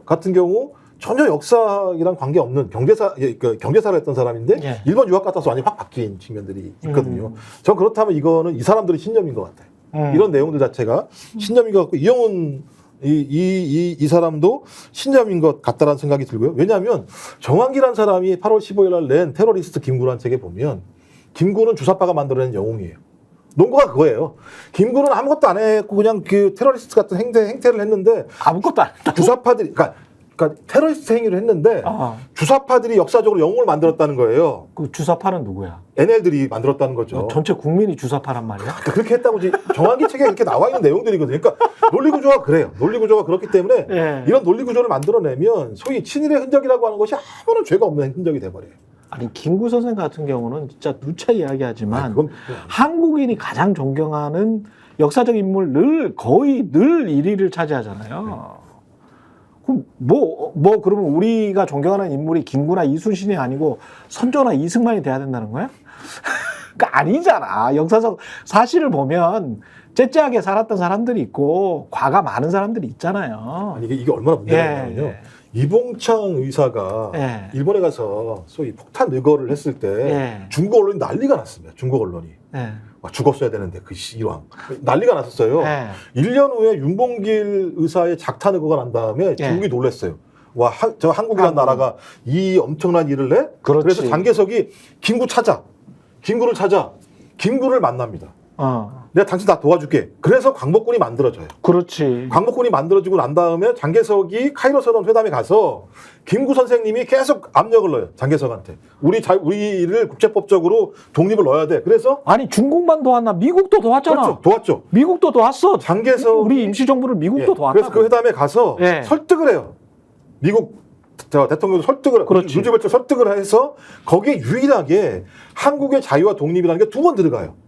같은 경우 전혀 역사랑 관계없는 경제사를 했던 사람인데 일본 유학 갔다 와서 완전히 확 바뀐 측면들이 있거든요. 전 그렇다면 이거는 이 사람들이 신념인 것 같아요. 이런 내용들 자체가 신념인 것 같고 이영훈 이 사람도 신념인 것 같다라는 생각이 들고요. 왜냐하면 정황기라는 사람이 8월 15일 날 낸 테러리스트 김구라는 책에 보면 김구는 주사파가 만들어낸 영웅이에요. 논거가 그거예요. 김구는 아무것도 안 했고 그냥 그 테러리스트 같은 행태를 했는데 아무것도 안 했다. 주사파들이 그러니까 테러리스트 행위를 했는데 주사파들이 역사적으로 영웅을 만들었다는 거예요. 그 주사파는 누구야? NL들이 만들었다는 거죠. 전체 국민이 주사파란 말이야? 그러니까 그렇게 했다고 정황기 책에 이렇게 나와 있는 내용들이거든요. 그러니까 논리구조가 그래요. 논리구조가 그렇기 때문에 이런 논리구조를 만들어내면 소위 친일의 흔적이라고 하는 것이 아무런 죄가 없는 흔적이 돼버려요. 아니 김구 선생 같은 경우는 진짜 누차 이야기하지만 한국인이 가장 존경하는 역사적 인물 거의 늘 1위를 차지하잖아요. 그럼 그러면 우리가 존경하는 인물이 김구나 이순신이 아니고 선조나 이승만이 돼야 된다는 거야? 그러니까 아니잖아. 역사적 사실을 보면 째째하게 살았던 사람들이 있고 과가 많은 사람들이 있잖아요. 아니 이게 얼마나 문제냐면요. 이봉창 의사가 일본에 가서 소위 폭탄 의거를 했을 때 중국 언론이 난리가 났습니다. 중국 언론이. 와, 죽었어야 되는데 그 이왕 난리가 났었어요. 1년 후에 윤봉길 의사의 작탄 의거가 난 다음에 중국이 놀랐어요. 와, 저 한국이라는 나라가 이 엄청난 일을 해? 그렇지. 그래서 장개석이 김구를 찾아 김구를 만납니다. 내가 당신 다 도와줄게. 그래서 광복군이 만들어져요. 그렇지. 광복군이 만들어지고 난 다음에 장개석이 카이로 선언 회담에 가서 김구 선생님이 계속 압력을 넣어요. 장개석한테. 우리를 국제법적으로 독립을 넣어야 돼. 그래서 아니 중국만 도왔나? 미국도 도왔잖아. 그렇죠. 도왔죠. 미국도 도왔어. 장개석 우리 임시정부를 미국도 도왔다. 그래서 그 회담에 가서 설득을 해요. 미국 대통령도 설득을 루즈벨트 설득을 해서 거기에 유일하게 한국의 자유와 독립이라는 게 2번 들어가요.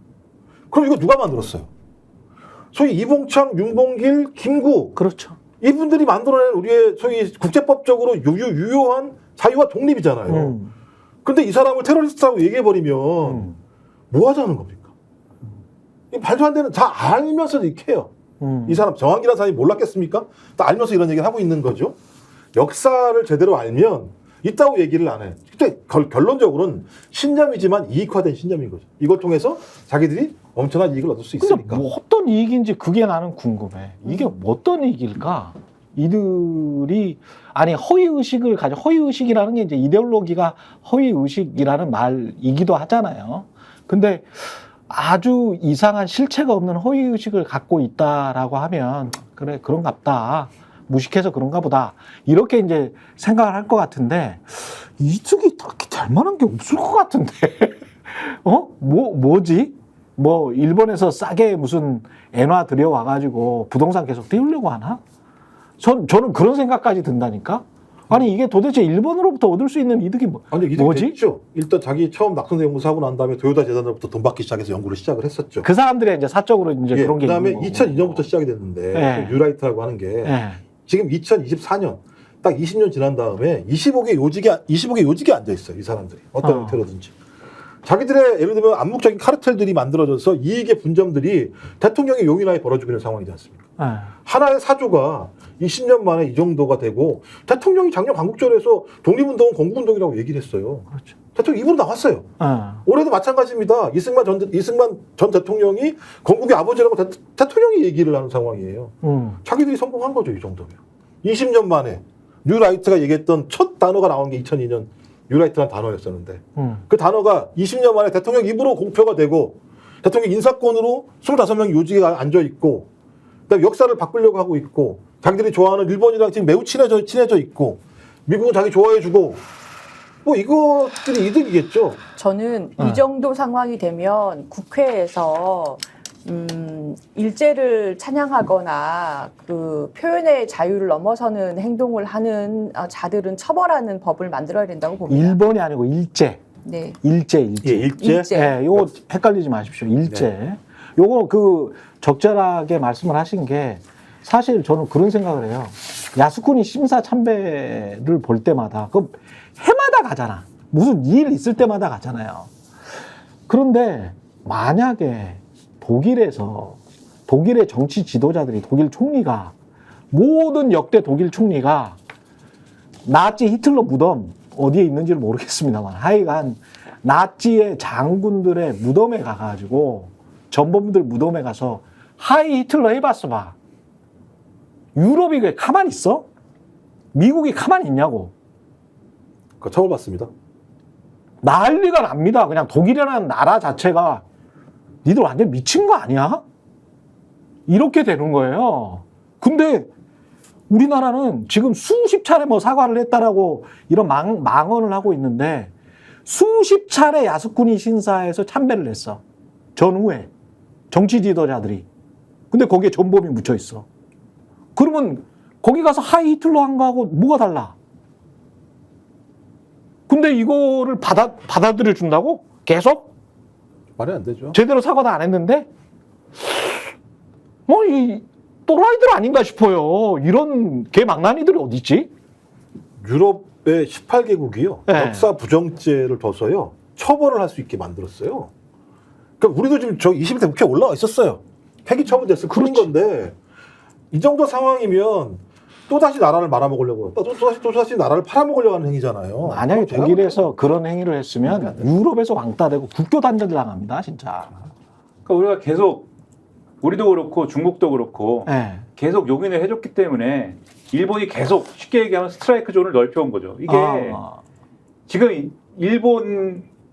그럼 이거 누가 만들었어요? 소위 이봉창, 윤봉길, 김구. 그렇죠. 이분들이 만들어낸 우리의 소위 국제법적으로 유효한 자유와 독립이잖아요. 근데 이 사람을 테러리스트라고 얘기해버리면 뭐 하자는 겁니까? 말도 안 되는, 다 알면서도 이렇게 해요. 이 사람, 정황기라는 사람이 몰랐겠습니까? 다 알면서 이런 얘기를 하고 있는 거죠. 역사를 제대로 알면 있다고 얘기를 안 해요. 근데 결론적으로는 신념이지만 이익화된 신념인 거죠. 이걸 통해서 자기들이 엄청난 이익을 얻을 수 있으니까. 근데 뭐 어떤 이익인지 그게 나는 궁금해. 이게 어떤 이익일까? 이들이 아니 허위의식이라는 게 이제 이데올로기가 허위의식이라는 말이기도 하잖아요. 근데 아주 이상한 실체가 없는 허위의식을 갖고 있다라고 하면 그래 그런갑다. 무식해서 그런가 보다. 이렇게 이제 생각을 할 것 같은데 이득이 딱히 될 만한 게 없을 것 같은데. 뭐지? 뭐 일본에서 싸게 무슨 엔화 들여와가지고 부동산 계속 띄우려고 하나? 저는 그런 생각까지 든다니까. 아니 이게 도대체 일본으로부터 얻을 수 있는 이득이 아니, 이득이 뭐지? 됐죠. 일단 자기 처음 낙선대 연구소하고 난 다음에 도요타 재단으로부터 돈 받기 시작해서 연구를 시작을 했었죠. 그 사람들의 이제 사적으로 이제 그런 게 그다음에 있는 거고. 2002년부터 시작이 됐는데 네. 그 뉴라이트라고 하는 게 네. 지금 2024년 딱 20년 지난 다음에 25개 요직에 앉아 있어요. 이 사람들이 어떤 형태로든지. 자기들의 예를 들면 암묵적인 카르텔들이 만들어져서 이익의 분점들이 대통령의 용인하에 벌어지고 있는 상황이지 않습니까? 네. 하나의 사조가 20년 만에 이 정도가 되고 대통령이 작년 광복절에서 독립운동은 공부운동이라고 얘기를 했어요. 그렇죠. 대통령 입으로 나왔어요. 네. 올해도 마찬가지입니다. 이승만 전 대통령이 건국의 아버지라고 대통령이 얘기를 하는 상황이에요. 자기들이 성공한 거죠, 이 정도면. 20년 만에 뉴라이트가 얘기했던 첫 단어가 나온 게 2002년 뉴라이트라는 단어였었는데 그 단어가 20년 만에 대통령 입으로 공표가 되고 대통령 인사권으로 25명이 요직에 앉아 있고 그다음에 역사를 바꾸려고 하고 있고 자기들이 좋아하는 일본이랑 지금 매우 친해져 있고 미국은 자기 좋아해주고 뭐 이것들이 이득이겠죠. 저는 이 정도 상황이 되면 국회에서 일제를 찬양하거나 그 표현의 자유를 넘어서는 행동을 하는 자들은 처벌하는 법을 만들어야 된다고 봅니다. 일본이 아니고 일제. 네. 일제. 예, 일제. 예, 요거 헷갈리지 마십시오. 일제. 네. 요거 그 적절하게 말씀을 하신 게 사실 저는 그런 생각을 해요. 야스쿠니 심사 참배를 볼 때마다 그 해마다 가잖아. 무슨 일 있을 때마다 가잖아요. 그런데 만약에 독일의 정치 지도자들이 독일 총리가 모든 역대 독일 총리가 나치 히틀러 무덤 어디에 있는지를 모르겠습니다만 하여간 나치의 장군들의 무덤에 가가지고 전범들 무덤에 가서 하이 히틀러 해봤어 봐. 유럽이 왜 가만히 있어? 미국이 가만히 있냐고. 그 처벌받습니다. 난리가 납니다. 그냥 독일이라는 나라 자체가 니들 완전 미친 거 아니야? 이렇게 되는 거예요. 근데 우리나라는 지금 수십 차례 뭐 사과를 했다라고 이런 망언을 하고 있는데 수십 차례 야스쿠니 신사에서 참배를 했어. 전후에 정치 지도자들이. 근데 거기에 전범이 묻혀 있어. 그러면 거기 가서 하이 히틀러 한 거하고 뭐가 달라? 근데 이거를 받아들여 준다고? 계속? 말이 안 되죠. 제대로 사과도 안 했는데? 뭐, 이, 또라이들 아닌가 싶어요. 이런 개망나니들이 어딨지? 유럽의 18개국이요. 네. 역사 부정죄를 둬서요. 처벌을 할 수 있게 만들었어요. 그러니까 우리도 지금 저 20대 국회에 올라와 있었어요. 폐기 처분됐을 뿐인 건데 이 정도 상황이면 또다시 나라를 말아먹으려고 또다시 나라를 팔아먹으려고 하는 행위잖아요. 만약에 독일에서 그런 행위를 했으면 유럽에서 왕따되고 국교 단절 당합니다, 진짜. 그러니까 우리가 계속 우리도 그렇고 중국도 그렇고 네. 계속 용인을 해줬기 때문에 일본이 계속 쉽게 얘기하면 스트라이크 존을 넓혀온 거죠. 이게 지금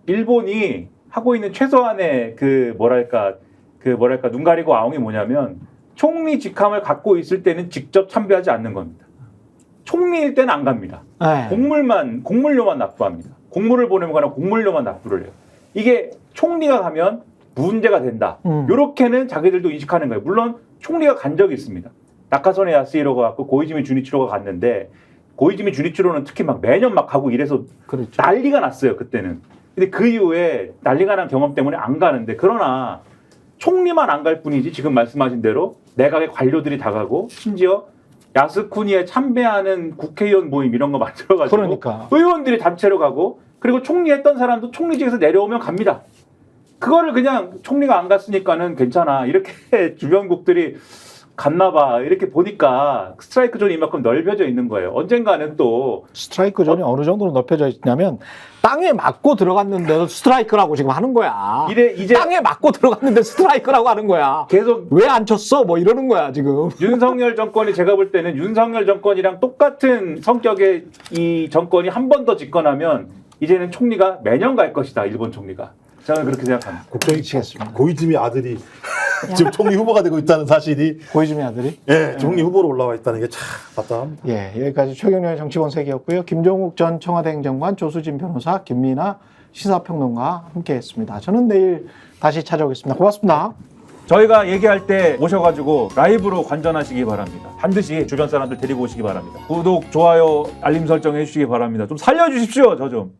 일본이 하고 있는 최소한의 그 뭐랄까 눈 가리고 아웅이 뭐냐면 총리 직함을 갖고 있을 때는 직접 참배하지 않는 겁니다. 총리일 때는 안 갑니다. 네. 공물료만 납부합니다. 공물을 보내면 가나 공물료만 납부를 해요. 이게 총리가 가면 문제가 된다. 요렇게는 자기들도 인식하는 거예요. 물론 총리가 간 적이 있습니다. 나카소네 야스히로가 갖고 고이즈미 주니치로가 갔는데 고이즈미 주니치로는 특히 막 매년 막 가고 이래서 그렇죠. 난리가 났어요. 그때는. 근데 그 이후에 난리가 난 경험 때문에 안 가는데 그러나 총리만 안 갈 뿐이지 지금 말씀하신 대로 내각의 관료들이 다 가고 심지어 야스쿠니에 참배하는 국회의원 모임 이런 거 만들어가지고 그러니까. 의원들이 단체로 가고 그리고 총리했던 사람도 총리직에서 내려오면 갑니다. 그거를 그냥 총리가 안 갔으니까는 괜찮아 이렇게 주변국들이 갔나 봐 이렇게 보니까 스트라이크 존이 이만큼 넓혀져 있는 거예요. 언젠가는 또 스트라이크 존이 어느 정도로 넓혀져 있냐면 땅에 맞고 들어갔는데도 스트라이크라고 지금 하는 거야. 이제 땅에 맞고 들어갔는데 스트라이크라고 하는 거야. 계속 왜 안 쳤어? 뭐 이러는 거야 지금. 윤석열 정권이 제가 볼 때는 윤석열 정권이랑 똑같은 성격의 이 정권이 한 번 더 집권하면 이제는 총리가 매년 갈 것이다. 일본 총리가. 저는 그렇게 생각합니다. 국정이 미치겠습니다. 고이즈미 아들이 지금 총리 후보가 되고 있다는 사실이 고이즈미 아들이. 예, 총리 후보로 올라와 있다는 게 참 답답합니다. 예, 여기까지 최경련의 정치본색이었고요. 김종욱 전 청와대 행정관, 조수진 변호사, 김민아 시사평론가 함께했습니다. 저는 내일 다시 찾아오겠습니다. 고맙습니다. 저희가 얘기할 때 오셔가지고 라이브로 관전하시기 바랍니다. 반드시 주변 사람들 데리고 오시기 바랍니다. 구독, 좋아요, 알림 설정 해주시기 바랍니다. 좀 살려주십시오, 저 좀.